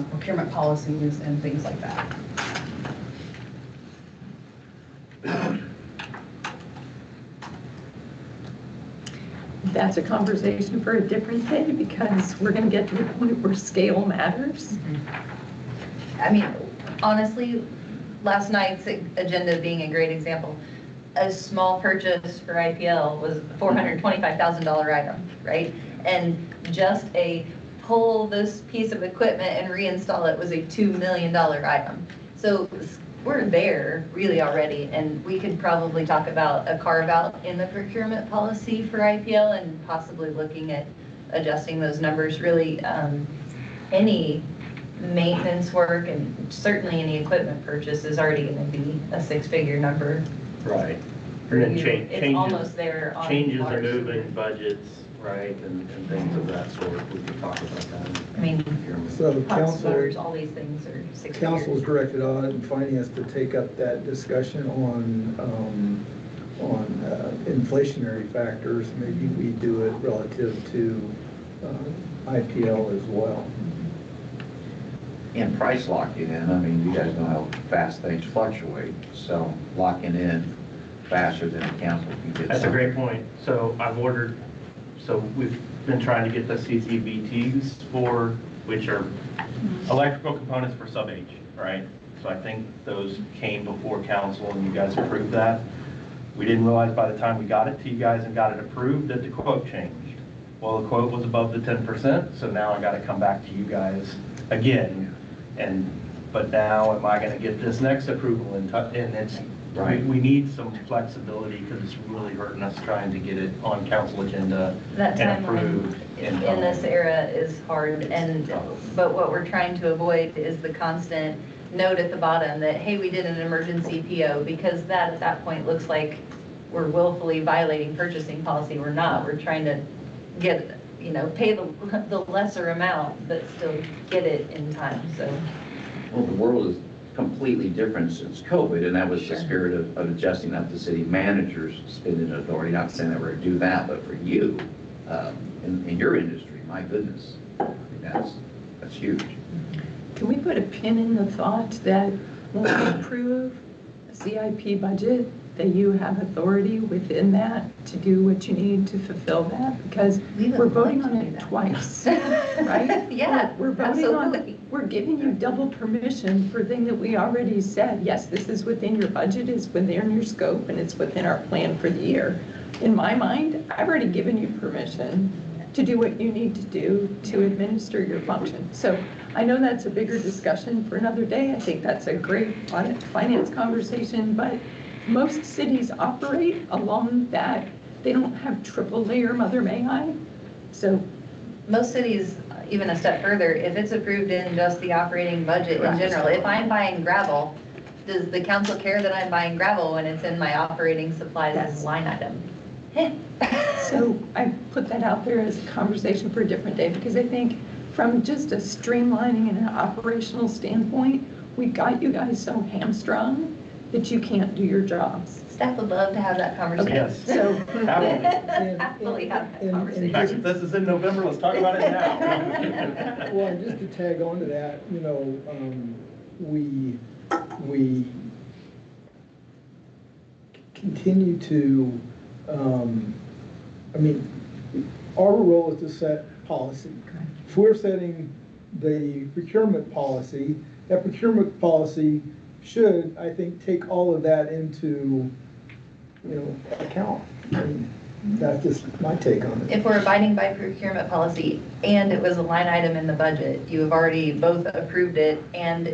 procurement policies and things like that. That's a conversation for a different day, because we're gonna get to the point where scale matters. I mean, honestly, last night's agenda being a great example, a small purchase for IPL was a $425,000 item, right? And just pull this piece of equipment and reinstall it was a $2 million item. So we're there really already, and we could probably talk about a carve out in the procurement policy for IPL and possibly looking at adjusting those numbers. Really, any maintenance work and certainly any equipment purchase is already going to be a six-figure number. Right. for And then you. It's changes, almost there on changes are ours. moving budgets, right, and things of that sort, we could talk about that. I mean, So hots, council, butters, all these things are 6 council's years. directed audit and finance to take up that discussion on inflationary factors. Maybe we do it relative to IPL as well. And price locking in, I mean, you guys know how fast things fluctuate, so locking in faster than the council can get. That's a something. great point. So I've ordered, so we've been trying to get the CCBTs for, which are electrical components for sub H, right? So I think those came before council and you guys approved that. We didn't realize by the time we got it to you guys and got it approved that the quote changed. Well, the quote was above the 10%, so now I gotta come back to you guys again. But now am I gonna get this next approval and it's, Right. we need some flexibility because it's really hurting us trying to get it on council agenda That and timeline approved. in this era is hard, but what we're trying to avoid is the constant note at the bottom that, hey, we did an emergency PO, because that at that point looks like we're willfully violating purchasing policy. We're not. We're trying to get, pay the lesser amount, but still get it in time, so. Well, the world is completely different since COVID, and that was the Sure. spirit of adjusting up the city manager's spending authority, not saying that we're gonna do that, but for you, in your industry, my goodness, I mean, that's huge. Can we put a pin in the thought that when we approve a CIP budget, that you have authority within that to do what you need to fulfill that? Because We would we're love voting to on do it that. twice, right? Yeah, We're voting on, absolutely. we're giving you double permission for thing that we already said, yes, this is within your budget, it's within your scope, and it's within our plan for the year. In my mind, I've already given you permission to do what you need to do to administer your function. So I know that's a bigger discussion for another day. I think that's a great finance conversation, but most cities operate along that. They don't have triple layer Mother May I. So Most cities, even a step further, if it's approved in just the operating budget in Right. general, if I'm buying gravel, does the council care that I'm buying gravel when it's in my operating supplies as Yes. a line item? So I put that out there as a conversation for a different day, because I think from just a streamlining and an operational standpoint, we've got you guys so hamstrung that you can't do your jobs. Staff would love to have that conversation. Yes. So Absolutely have that and- conversation. In fact, if this is in November, let's talk about it now. Well, and just to tag on to that, we continue to, our role is to set policy. If we're setting the procurement policy, that procurement policy should, I think, take all of that into, account. I mean, that's just my take on it. If we're abiding by procurement policy and it was a line item in the budget, you have already both approved it and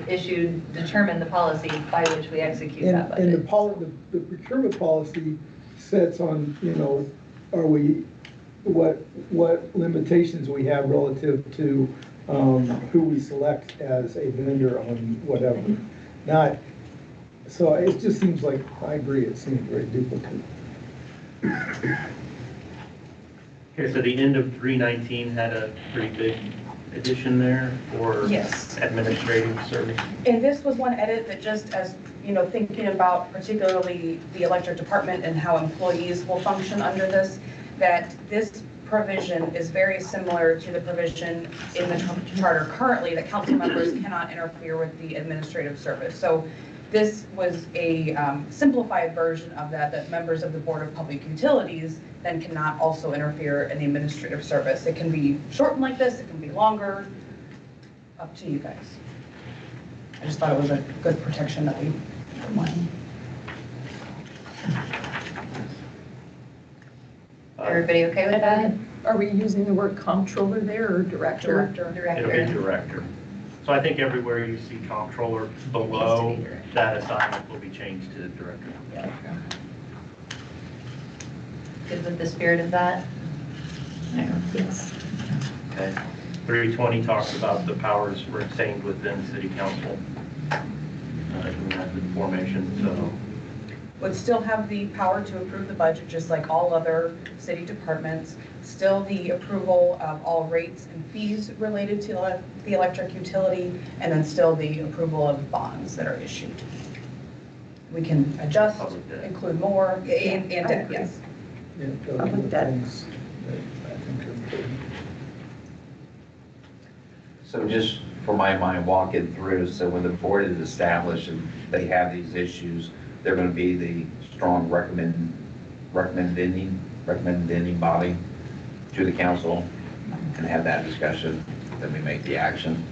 determined the policy by which we execute that And the budget. the procurement policy sets on, are we, what limitations we have relative to who we select as a vendor on whatever. Not, so it just seems like, I agree, it seems very duplicate. Okay, so the end of 319 had a pretty big addition there for Yes. administrative service. And this was one edit that just as, thinking about particularly the electric department and how employees will function under this, that this provision is very similar to the provision in the charter currently that council members cannot interfere with the administrative service. So this was a simplified version of that members of the Board of Public Utilities then cannot also interfere in the administrative service. It can be shortened like this, it can be longer, up to you guys. I just thought it was a good protection that we wanted. Everybody okay with that? are we using the word comptroller there or director? It'll be Director. director. So I think everywhere you see comptroller below, Needs to be director. that assignment will be changed to director. Good with the spirit of that? Yes. Okay. 320 talks about the powers retained within city council in that formation, so. would still have the power to approve the budget, just like all other city departments. Still the approval of all rates and fees related to the electric utility, and then still the approval of bonds that are issued. We can adjust, Public debt. include more, and I debt, agree. yes. Yeah, those I are like the that. things that I think are important. So just for my mind, walking through, so when the board is established and they have these issues, they're gonna be the strong recommending body to the council and have that discussion, then we make the action.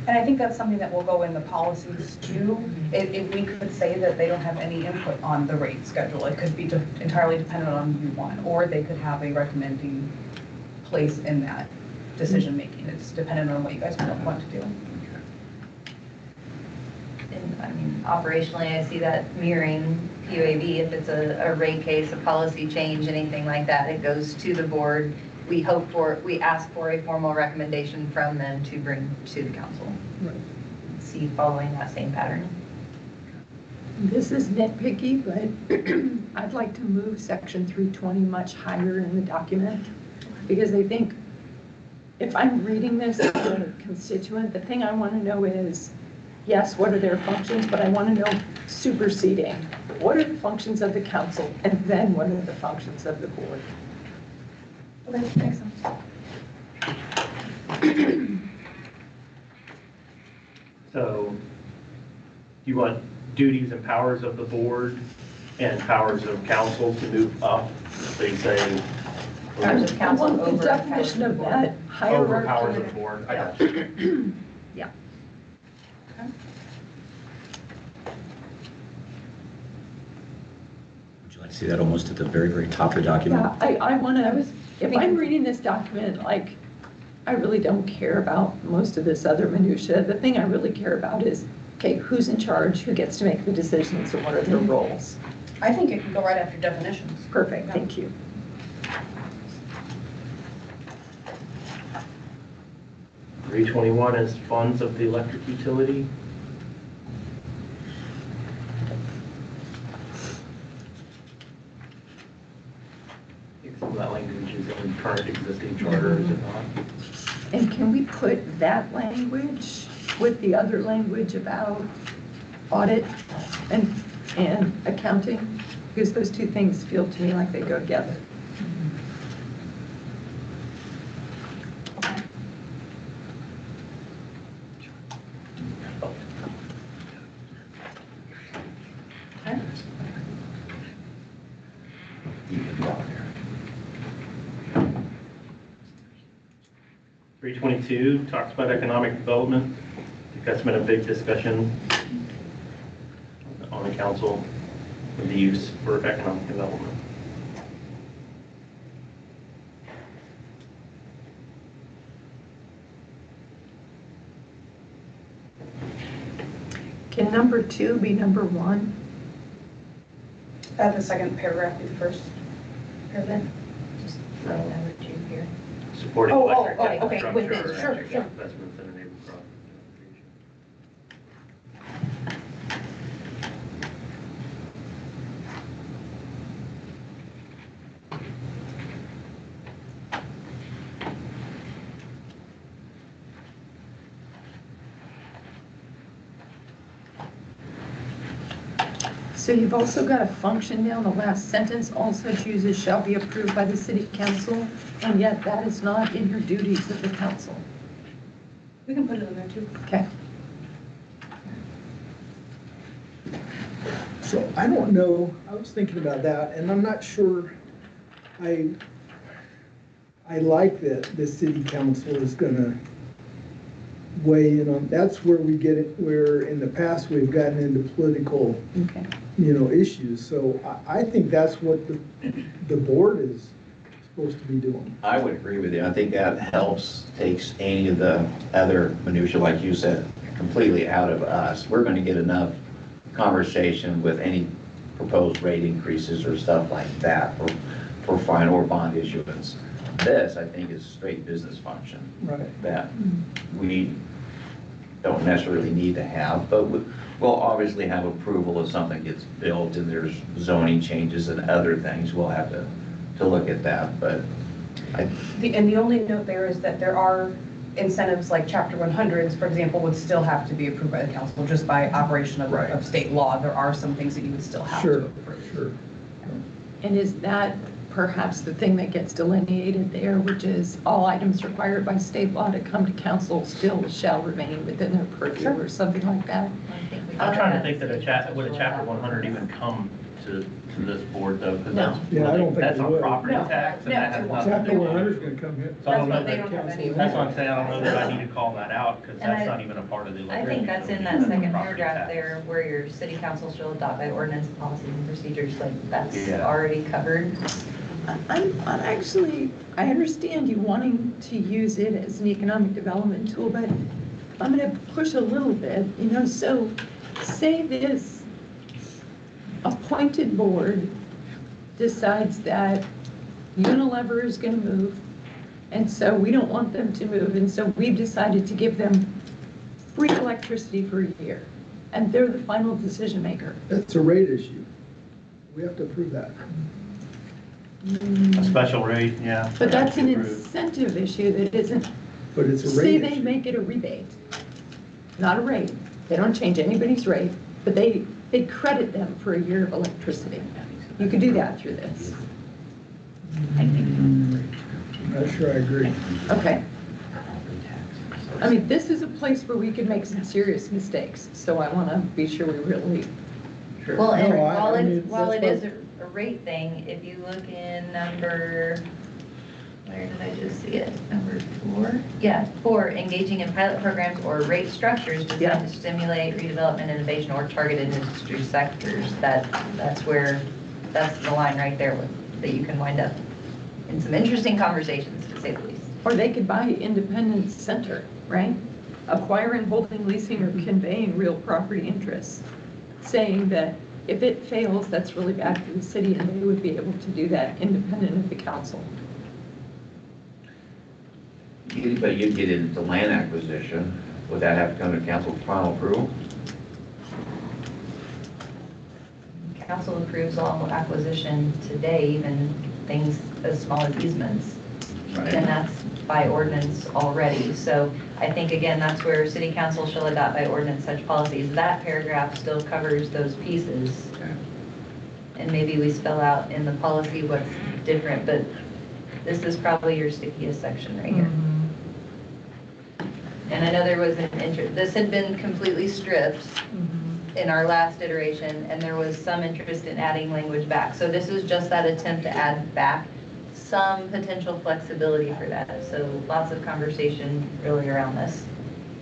And I think that's something that will go in the policies too. If we could say that they don't have any input on the rate schedule, it could be entirely dependent on you one, or they could have a recommending place in that decision-making. It's dependent on what you guys want to do. And I mean, operationally, I see that mirroring PUAB. If it's a rate case, a policy change, anything like that, it goes to the board. We ask for a formal recommendation from them to bring to the council. Right. See, following that same pattern. This is nitpicky, but I'd like to move section 320 much higher in the document, because I think if I'm reading this as a constituent, the thing I want to know is, yes, what are their functions, but I want to know superseding. What are the functions of the council, and then what are the functions of the board? Okay, makes sense. So you want duties and powers of the board and powers of council to move up, so you say Powers of I council want the over definition of that over powers of hierarchy. the board. I got you. Yeah. Would you like to see that almost at the very, very top of the document? Yeah, I want to, if I'm reading this document, like, I really don't care about most of this other minutia. The thing I really care about is, okay, who's in charge, who gets to make the decisions, and what are their roles? I think it can go right after definitions. Perfect, thank you. Three 321 is funds of the electric utility. Some of that language is in current existing charter, is it not? And can we put that language with the other language about audit and accounting? Because those two things feel to me like they go together. You can go there. 322 talks about economic development. I think that's been a big discussion on the council, the use for economic development. Can number 2 be number 1? Add the second paragraph be the first. Paragraph. Just throwing number 2 here. Supporting Oh, electric okay, okay, infrastructure within, and sure, electric sure. investments in enable growth. So you've also got a function now, the last sentence also chooses shall be approved by the city council, and yet that is not in your duties of the council. We can put it in there too. Okay. So I don't know, I was thinking about that, and I'm not sure, I like that the city council is gonna weigh in on, that's where we get it, where in the past we've gotten into political, Okay. issues. So I think that's what the board is supposed to be doing. I would agree with you. I think that helps, takes any of the other minutia, like you said, completely out of us. We're going to get enough conversation with any proposed rate increases or stuff like that for fine or bond issuance. This, I think, is straight business function Right. that we don't necessarily need to have, but we'll obviously have approval if something gets built and there's zoning changes and other things, we'll have to look at that, but And the only note there is that there are incentives like Chapter 100s, for example, would still have to be approved by the council just by operation Right. of state law. There are some things that you would still have to Sure, approve. sure. And is that perhaps the thing that gets delineated there, which is all items required by state law to come to council still shall remain within their purview or something like that? I'm trying to think that would a chapter 100 even come to this board though? 'Cause No. Yeah, I don't think that's it on would. property No. tax and No, that has it nothing to Chapter do 100 is with. going to come here. So I don't know That's what they that- don't have any. That's what I'm saying, I don't know that I need to call that out because And that's I- not even a part of the. I think that's in that electric second property paragraph tax. there where your city council shall adopt by ordinance policies and procedures, like that's Yeah. already covered. I'm actually, I understand you wanting to use it as an economic development tool, but I'm going to push a little bit, so say this appointed board decides that Unilever is going to move, and so we don't want them to move, and so we've decided to give them free electricity for a year, and they're the final decision maker. That's a rate issue. We have to approve that. A special rate, yeah. But that's an Approved. incentive issue that isn't, But it's a say rate they issue. make it a rebate, not a rate. They don't change anybody's rate, but they credit them for a year of electricity. You could do that through this. Not sure I agree. Okay. I mean, this is a place where we could make some serious mistakes, so I want to be sure we really. Well, and No, I mean, while it that's is a rate thing, if you look in number, where did I just see it? Number 4? Yeah, 4, engaging in pilot programs or rate structures designed to stimulate redevelopment, innovation, or targeted industry sectors. That's the line right there that you can wind up in some interesting conversations, to say the least. Or they could buy Independence Center, right? Acquiring, holding, leasing, or conveying real property interests, saying that if it fails, that's really bad for the city, and they would be able to do that independent of the council. but you'd get into land acquisition, would that have to come to council for final approval? Council approves all acquisition today, even things as small as easements. And that's by ordinance already. So I think, again, that's where city council shall adopt by ordinance such policies. That paragraph still covers those pieces. Okay. And maybe we spell out in the policy what's different, but this is probably your stickiest section right here. And I know there was this had been completely stripped in our last iteration, and there was some interest in adding language back. So this is just that attempt to add back some potential flexibility for that. So lots of conversation really around this.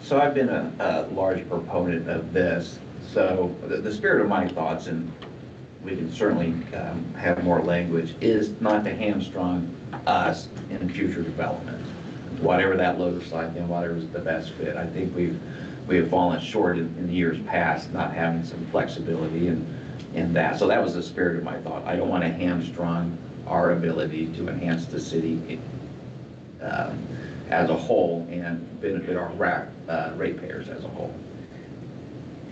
So I've been a large proponent of this. So the spirit of my thoughts, and we can certainly have more language, is not to hamstrung us in future development. Whatever that looks like and whatever is the best fit. I think we have fallen short in years past, not having some flexibility in that. So that was the spirit of my thought. I don't want to hamstrung our ability to enhance the city as a whole and benefit our ratepayers as a whole.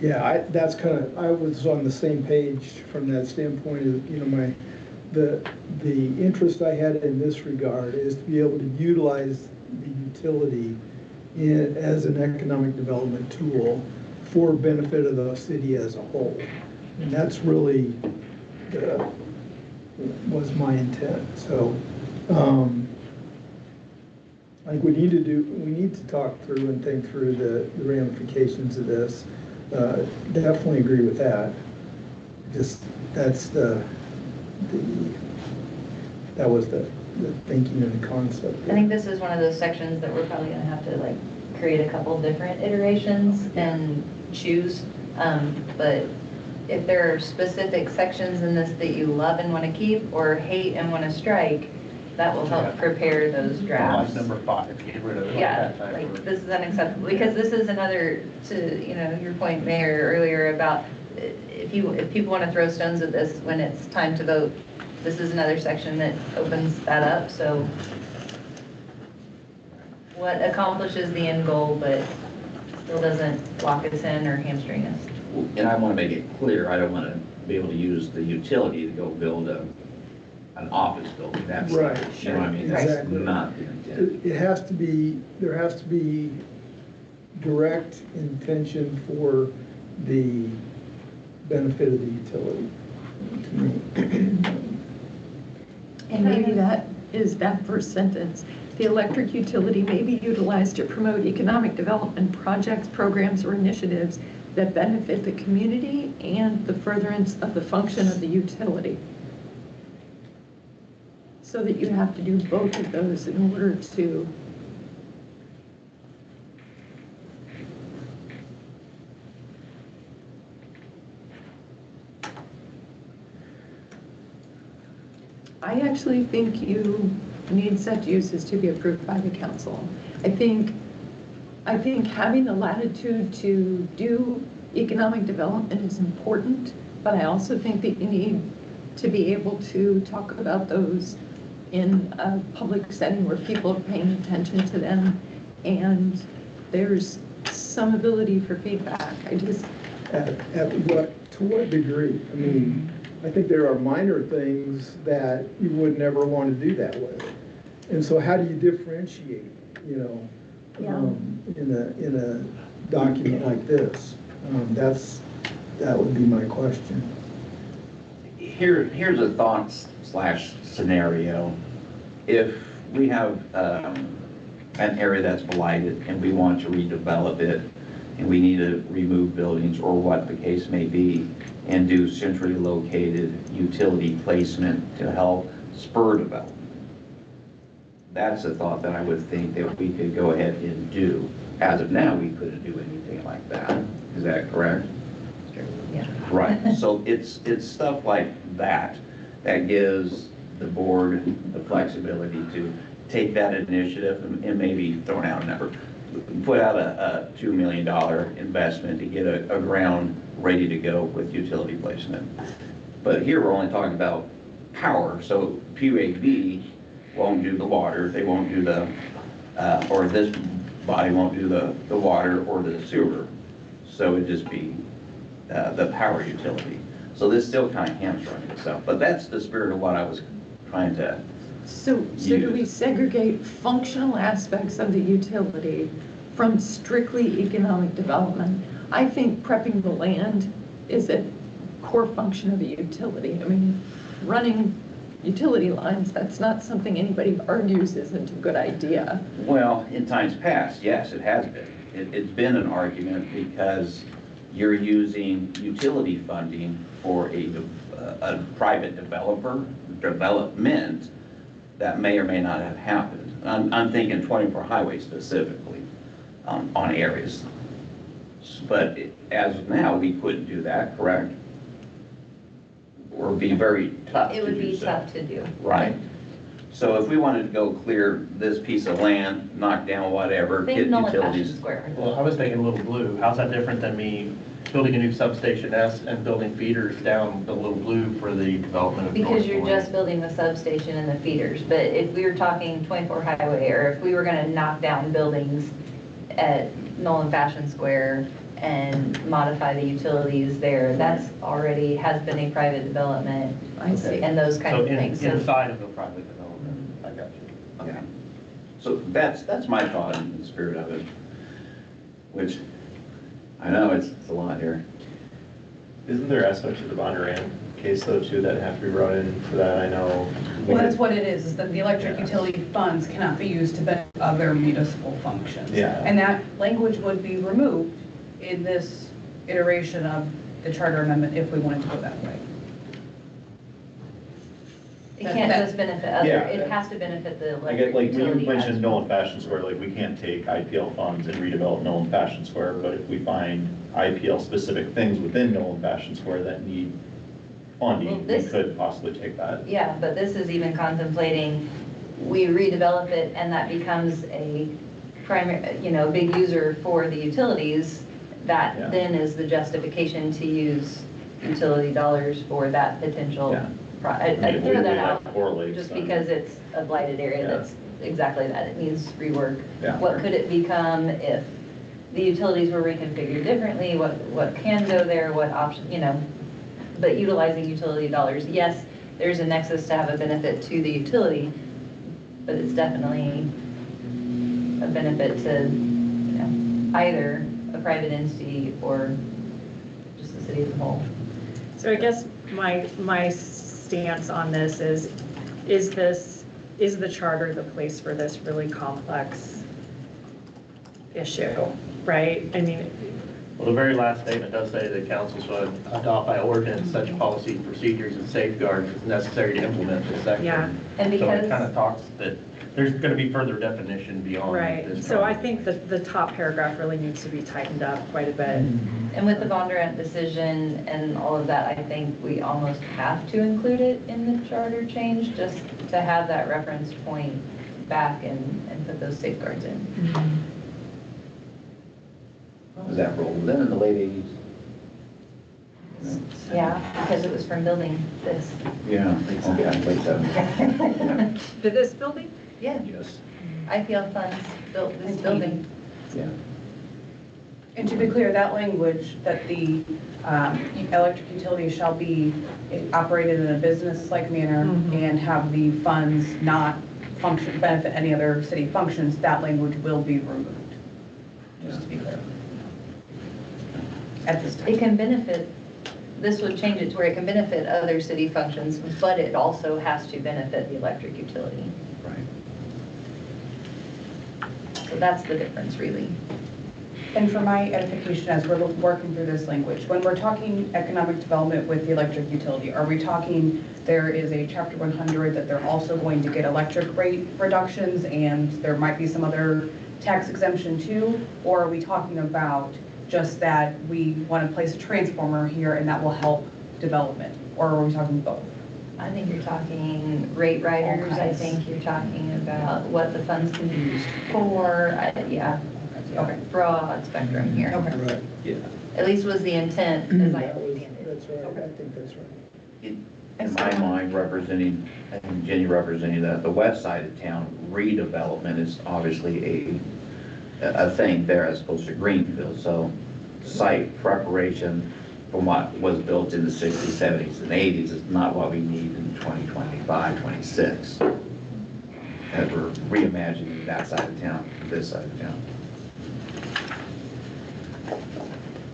Yeah, that's kind of, I was on the same page from that standpoint of, the interest I had in this regard is to be able to utilize the utility as an economic development tool for benefit of the city as a whole. And that's really was my intent. So I think we need to talk through and think through the ramifications of this. Definitely agree with that. Just, that was the thinking and the concept. I think this is one of those sections that we're probably gonna have to create a couple different iterations and choose. But if there are specific sections in this that you love and wanna keep or hate and wanna strike, that will help prepare those drafts. Like number 5, get rid of it. Yeah, that type of- this is unacceptable, because this is another, to, your point, Mayor, earlier about if people want to throw stones at this when it's time to vote, this is another section that opens that up, so what accomplishes the end goal, but still doesn't lock us in or hamstring us. And I want to make it clear, I don't want to be able to use the utility to go build an office building. That's, Right. you know what I mean? That's Exactly. not the intent. It has to be, there has to be direct intention for the benefit of the utility. to me. And maybe that is that first sentence. The electric utility may be utilized to promote economic development projects, programs, or initiatives that benefit the community and the furtherance of the function of the utility. So that you have to do both of those in order to I actually think you need such uses to be approved by the council. I think having the latitude to do economic development is important, but I also think that you need to be able to talk about those in a public setting where people are paying attention to them, and there's some ability for feedback. To what degree? I mean, I think there are minor things that you would never want to do that with. And so how do you differentiate, you know, in a document like this? That would be my question. Here's a thought slash scenario. If we have an area that's blighted and we want to redevelop it, and we need to remove buildings or what the case may be, and do centrally located utility placement to help spur development. That's a thought that I would think that we could go ahead and do. As of now, we couldn't do anything like that. Is that correct? Yeah. Right, so it's stuff like that that gives the board the flexibility to take that initiative and maybe throw out a number. Put out a $2 million investment to get a ground ready to go with utility placement. But here we're only talking about power, so PUAB won't do the water, they won't do the, or this body won't do the water or the sewer. So it'd just be the power utility. So this still kind of hamstrung itself, but that's the spirit of what I was trying to So do we segregate functional aspects of the utility from strictly economic development? I think prepping the land is a core function of a utility. I mean, running utility lines, that's not something anybody argues isn't a good idea. Well, in times past, yes, it has been. It's been an argument because you're using utility funding for a private development that may or may not have happened. I'm thinking 24 highway specifically on areas. But as of now, we couldn't do that, correct? Or be very tough to do so. It would be tough to do. Right. So if we wanted to go clear this piece of land, knock down whatever, get Think Nolan utilities. Fashion Square. Well, I was thinking Little Blue. How's that different than me building a new substation S and building feeders down the Little Blue for the development of North Because you're Point? just building the substation and the feeders, but if we were talking 24 highway, or if we were gonna knock down buildings at Nolan Fashion Square and modify the utilities there, that's already has been a private development I see. and those kind of things. So Inside of the private development, I got you. Yeah. So that's my thought in the spirit of it, which I know it's a lot here. Isn't there aspects of the Bondurant case though too that have to be brought in for that? I know. Well, that's what it is that the electric utility funds cannot be used to benefit other municipal functions. Yeah. And that language would be removed in this iteration of the charter amendment if we wanted to go that way. it can't just benefit other, Yeah. it has to benefit the I electric get, like, when utility. you mentioned as Nolan Fashion Square, like, we can't take IPL funds and redevelop Nolan Fashion Square, but if we find IPL-specific things within Nolan Fashion Square that need Well, funding, we this- could possibly take that. Yeah, but this is even contemplating, we redevelop it and that becomes a primary, big user for the utilities. Yeah. That then is the justification to use utility dollars for that potential. Yeah. I I mean, if we threw that did out have 4 lakes, just then- because it's a blighted area Yeah. that's exactly that. It needs rework. Yeah. What could it become if the utilities were reconfigured differently, what can go there, what option, but utilizing utility dollars, yes, there's a nexus to have a benefit to the utility, but it's definitely a benefit to, either a private entity or just the city as a whole. So I guess my stance on this is the charter the place for this really complex issue, right? I mean, Well, the very last statement does say that council should adopt by ordinance such policy, procedures, and safeguards as necessary to implement this section. Yeah. And So because- it kind of talks that there's going to be further definition beyond right, this. so I think that the top paragraph really needs to be tightened up quite a bit. And with the Bondurant decision and all of that, I think we almost have to include it in the charter change, just to have that reference point back and put those safeguards in. Was that rolled in the late 80s? Yeah, because it was from building this. Yeah, okay, late 70s. For this building? Yeah, Yes. IPL funds built this building. Yeah. And to be clear, that language that the electric utility shall be operated in a business-like manner and have the funds not benefit any other city functions, that language will be removed. Just to be clear. At this time. It can benefit, this would change it to where it can benefit other city functions, but it also has to benefit the electric utility. Right. So that's the difference, really. And for my edification, as we're working through this language, when we're talking economic development with the electric utility, are we talking there is a Chapter 100 that they're also going to get electric rate reductions and there might be some other tax exemption too? Or are we talking about just that we want to place a transformer here and that will help development? Or are we talking both? I think you're talking rate riders, I kinds. think you're talking about what the funds can be used for, yeah. Okay. Broad spectrum here. Okay. Right. Yeah. At least was the intent, as I That was- understand it. That's right, I think that's right. In my mind, representing, I think Jenny representing the west side of town, redevelopment is obviously a thing there as opposed to Greenfield. So site preparation from what was built in the 60s, 70s, and 80s is not what we need in 2025, 26. As we're reimagining that side of town, this side of town.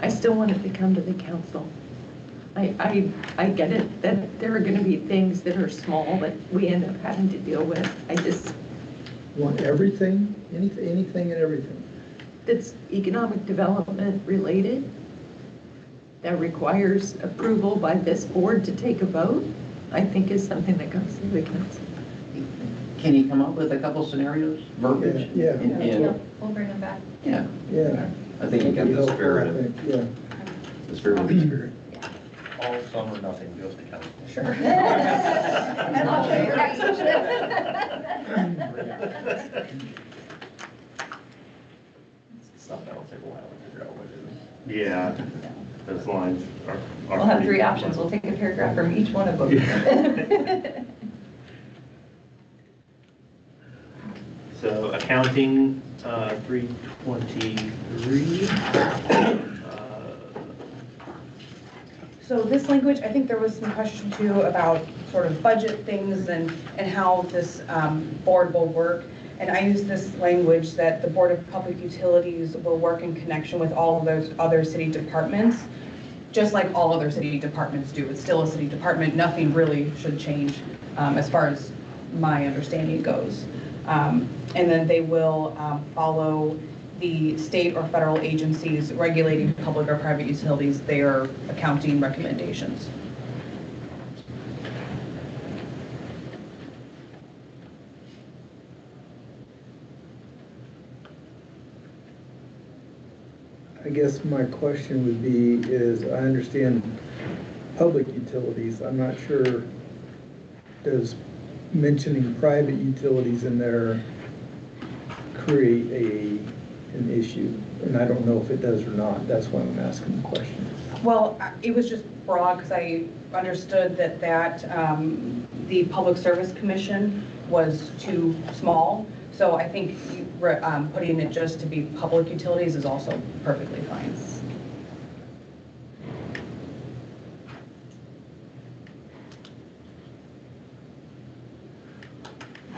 I still want it to come to the council. I get it that there are gonna be things that are small that we end up having to deal with. I just, Want everything, anything and everything. that's economic development related, that requires approval by this board to take a vote, I think is something that comes to the council. Can you come up with a couple scenarios, verbiage? Yeah. And- We'll bring them back. Yeah, Yeah. I think you get the Helpful, spirit I of, think, yeah. the spirit of the spirit. All some or nothing goes to council. Sure. Stuff that'll take a while to figure out what it is. Yeah, those lines are. We'll have three options. We'll take a paragraph from each one of them. So accounting, 323. So this language, I think there was some question too about sort of budget things and how this board will work. And I use this language that the Board of Public Utilities will work in connection with all of those other city departments, just like all other city departments do. It's still a city department. Nothing really should change as far as my understanding goes. And then they will follow the state or federal agencies regulating public or private utilities, their accounting recommendations. I guess my question would be is, I understand public utilities, I'm not sure, does mentioning private utilities in there create an issue? And I don't know if it does or not, that's why I'm asking the question. Well, it was just broad because I understood that the Public Service Commission was too small. So I think putting it just to be public utilities is also perfectly fine.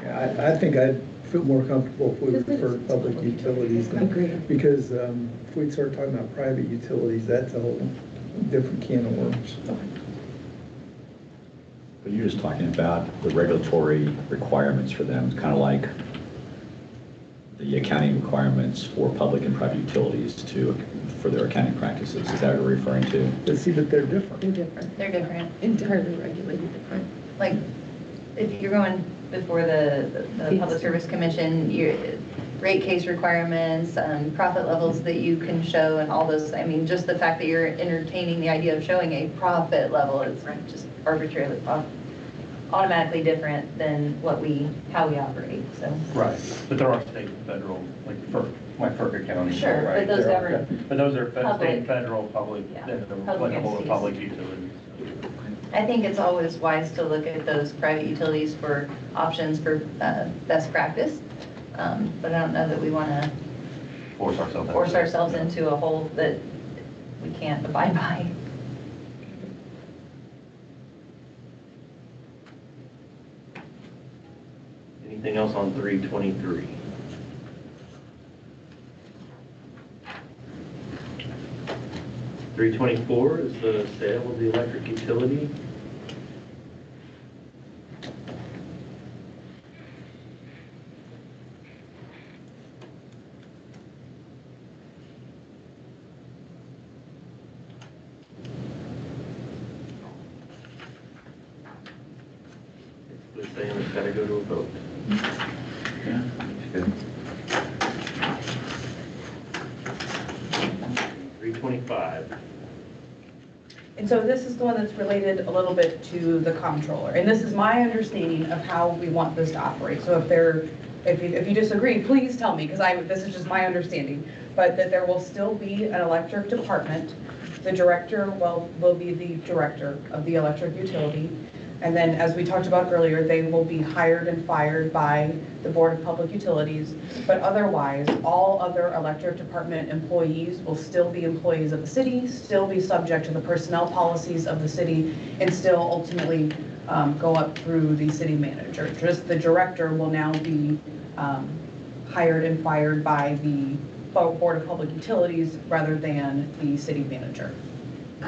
Yeah, I think I'd feel more comfortable if we referred to public utilities. Agreed. Because if we start talking about private utilities, that's a whole different can of worms. But you're just talking about the regulatory requirements for them, kind of like the accounting requirements for public and private utilities for their accounting practices. Is that what you're referring to? But see, but they're different. They're different, They're different. entirely regulated different. Like, if you're going before the Public Service Commission, your rate case requirements, profit levels that you can show and all those, I mean, just the fact that you're entertaining the idea of showing a profit level is just arbitrarily, automatically different than how we operate, so. Right, but there are state and federal, like FERC accounting. Sure, but right? those There are- govern But those are public- state and federal, public, Yeah, that are public applicable to entities. public utilities. I think it's always wise to look at those private utilities for options for best practice. But I don't know that we want to force ourselves into a hole that we can't abide by. Anything else on 323? $324 is the sale of the electric utility. Basically saying it's got to go to a vote. Yeah, that's good. 325. And so this is the one that's related a little bit to the comptroller. And this is my understanding of how we want this to operate. So if you disagree, please tell me, because this is just my understanding. But that there will still be an electric department. The director will be the director of the electric utility. And then, as we talked about earlier, they will be hired and fired by the Board of Public Utilities. But otherwise, all other electric department employees will still be employees of the city, still be subject to the personnel policies of the city, and still ultimately go up through the city manager. Just the director will now be hired and fired by the Board of Public Utilities rather than the city manager.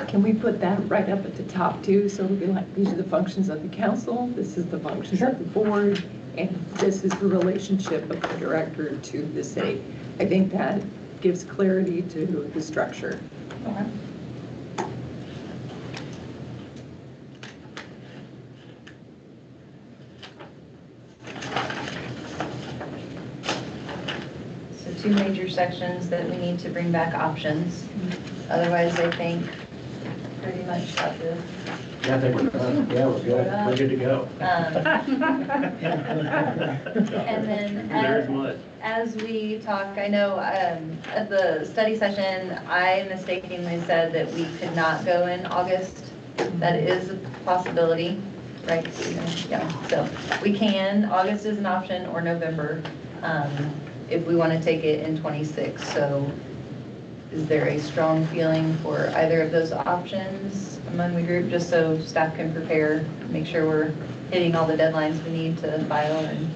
Can we put that right up at the top too? So it'll be like, these are the functions of the council, this is the functions of the board, and this is the relationship of the director to the city. I think that gives clarity to the structure. Okay. So two major sections that we need to bring back options. Otherwise, I think pretty much got the. Yeah, I think we're done. Yeah, we're good. We're good to go. And then There's much. as we talk, I know at the study session, I mistakenly said that we could not go in August. That is a possibility, right? Yeah, so we can, August is an option, or November, if we want to take it in 26. So is there a strong feeling for either of those options among the group, just so staff can prepare, make sure we're hitting all the deadlines we need to file? And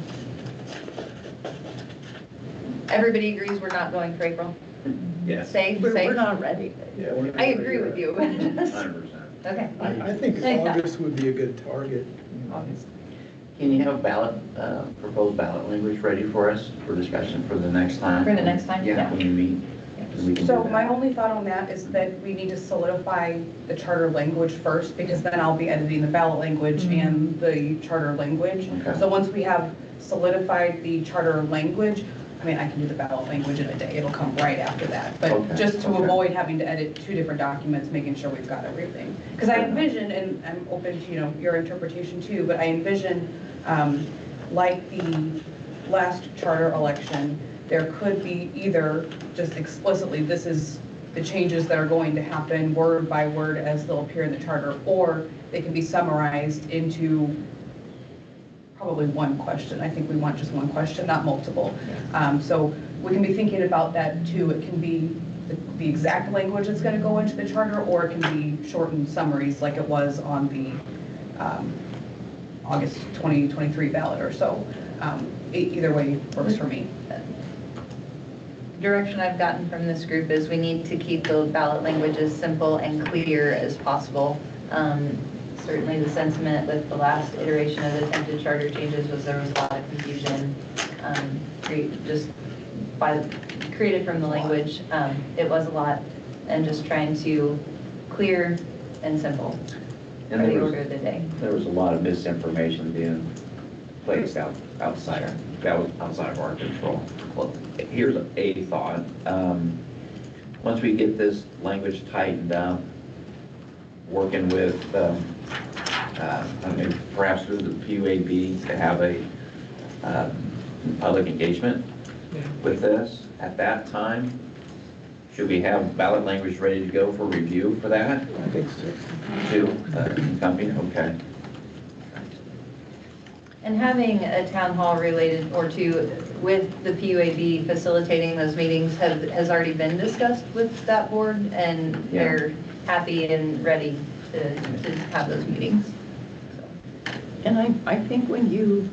everybody agrees we're not going for April? Yes. Safe, We're safe? not ready. Yeah, we're not I agree with you. 100%. Okay. I think August would be a good target. August. Can you have proposed ballot language ready for us for discussion for the next time? For the next time? Yeah, Yeah. when you meet. and we can So do my that. only thought on that is that we need to solidify the charter language first, because then I'll be editing the ballot language and the charter language. Okay. So once we have solidified the charter language, I mean, I can do the ballot language in a day, it'll come right after that. But Okay, just to okay. avoid having to edit two different documents, making sure we've got everything. Because I envision, and I'm open to, your interpretation too, but I envision, like the last charter election, there could be either just explicitly, this is the changes that are going to happen word by word as they'll appear in the charter, or they can be summarized into probably one question. I think we want just one question, not multiple. So we can be thinking about that too. It can be the exact language that's going to go into the charter, or it can be shortened summaries like it was on the August 2023 ballot or so. Either way works for me. Direction I've gotten from this group is we need to keep the ballot language as simple and clear as possible. Certainly the sentiment with the last iteration of attempted charter changes was there was a lot of confusion, created from the language. It was a lot, and just trying to clear and simple for And the there was, order of the day. there was a lot of misinformation being placed outside of our control. Well, here's a thought. Once we get this language tightened up, working with, I mean, perhaps through the PUAB to have a public engagement with this, at that time, should we have ballot language ready to go for review for that? I think so. Company, okay. And having a town hall related or two with the PUAB facilitating those meetings has already been discussed with that board, and they're happy and ready to have those meetings. And I think when you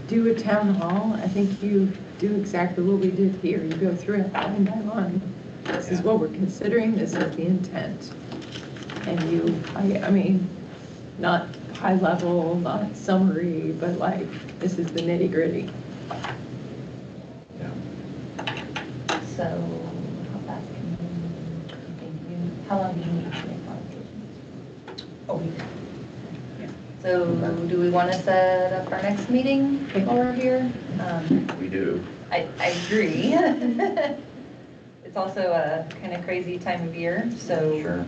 do a town hall, I think you do exactly what we did here. You go through it line by line. This is what we're considering, this is the intent. And I mean, not high level, not summary, but like, this is the nitty gritty. So, how fast how long do you need to make modifications? A week. So do we want to set up our next meeting while we're here? We do. I agree. It's also a kind of crazy time of year, so. Sure.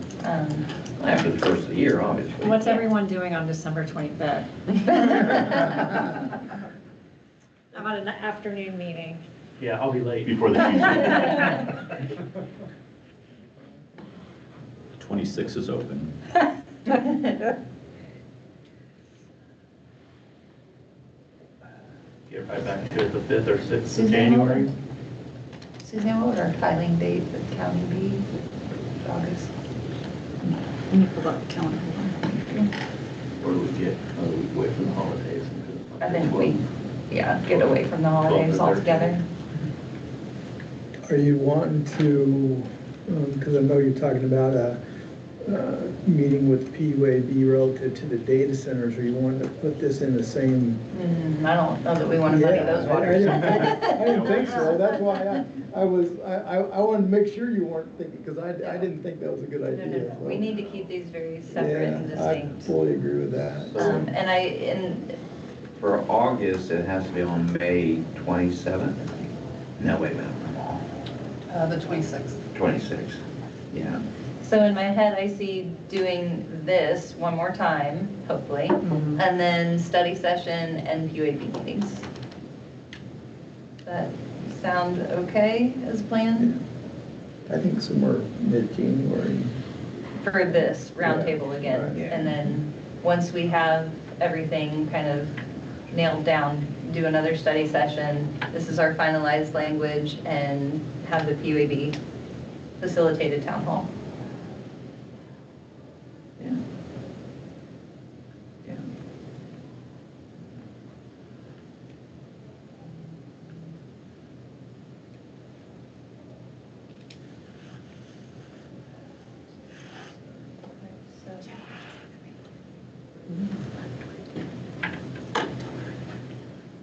After the first of the year, obviously. What's everyone doing on December 25th? How about an afternoon meeting? Yeah, I'll be late. Before the Tuesday. 26 is open. Get right back to the 5th or 6th of January. Suzanne, what would our filing date with county be? August? Let me pull up the calendar. Or do we get a week away from the holidays? I think we, get away from the holidays altogether. Are you wanting to, because I know you're talking about a meeting with PUAB relative to the data centers, are you wanting to put this in the same? I don't know that we want to muddy those waters. I didn't think so, that's why I wanted to make sure you weren't thinking, because I didn't think that was a good idea. No. We need to keep these very separate and Yeah, I distinct. fully agree with that. And For August, it has to be on May 27th. No, wait a minute. The 26th. 26th. Yeah. so in my head, I see doing this one more time, hopefully, and then study session and PUAB meetings. Does that sound okay as planned? I think somewhere mid-January. For this roundtable again. right. Yeah. And then, once we have everything kind of nailed down, do another study session. This is our finalized language, and have the PUAB facilitated town hall. Yeah. Yeah.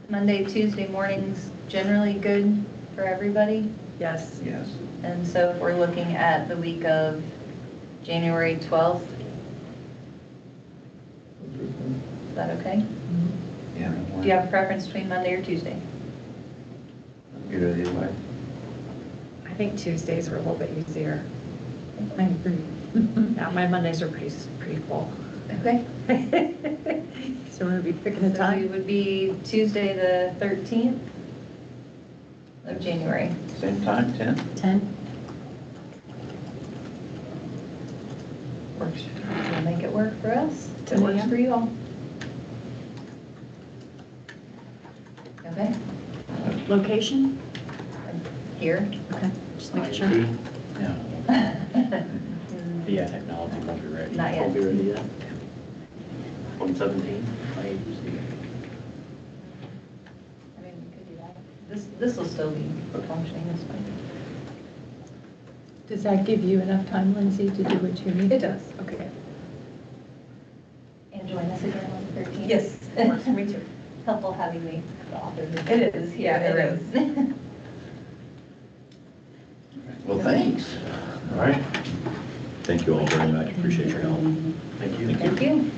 Monday, Tuesday mornings generally good for everybody. Yes. Yes. And so if we're looking at the week of January 12th, is that okay? Yeah. Do you have a preference between Monday or Tuesday? Good either way. I think Tuesdays are a little bit easier. I agree. Yeah, my Mondays are pretty full. Okay. So we're gonna be picking a So we time. would be Tuesday, the 13th of January. Same time, 10? 10? Works. We'll make it work for us. If it 10 works a.m.? for you all. Okay, Location? here. Okay, just making sure. Yeah, technology won't be ready. Not yet. Won't be ready yet. 2017. I mean, we could do that. This will still be functioning this way. Does that give you enough time, Lindsay, to do what you need? It does. Okay. And join us again on the 13th. Yes, works for me too. Helpful having the authors. It is, yeah, it is. Well, thanks. All right. Thank you all very much. Appreciate your help. Thank you. Thank you.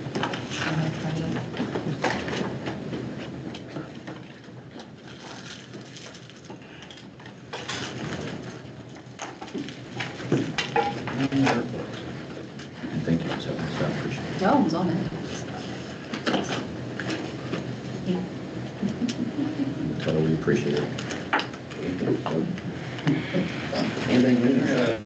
And thank you for setting this up. Appreciate it. No, it was on it. Totally appreciate it. Anything new?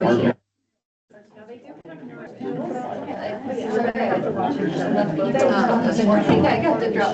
I think I got to drop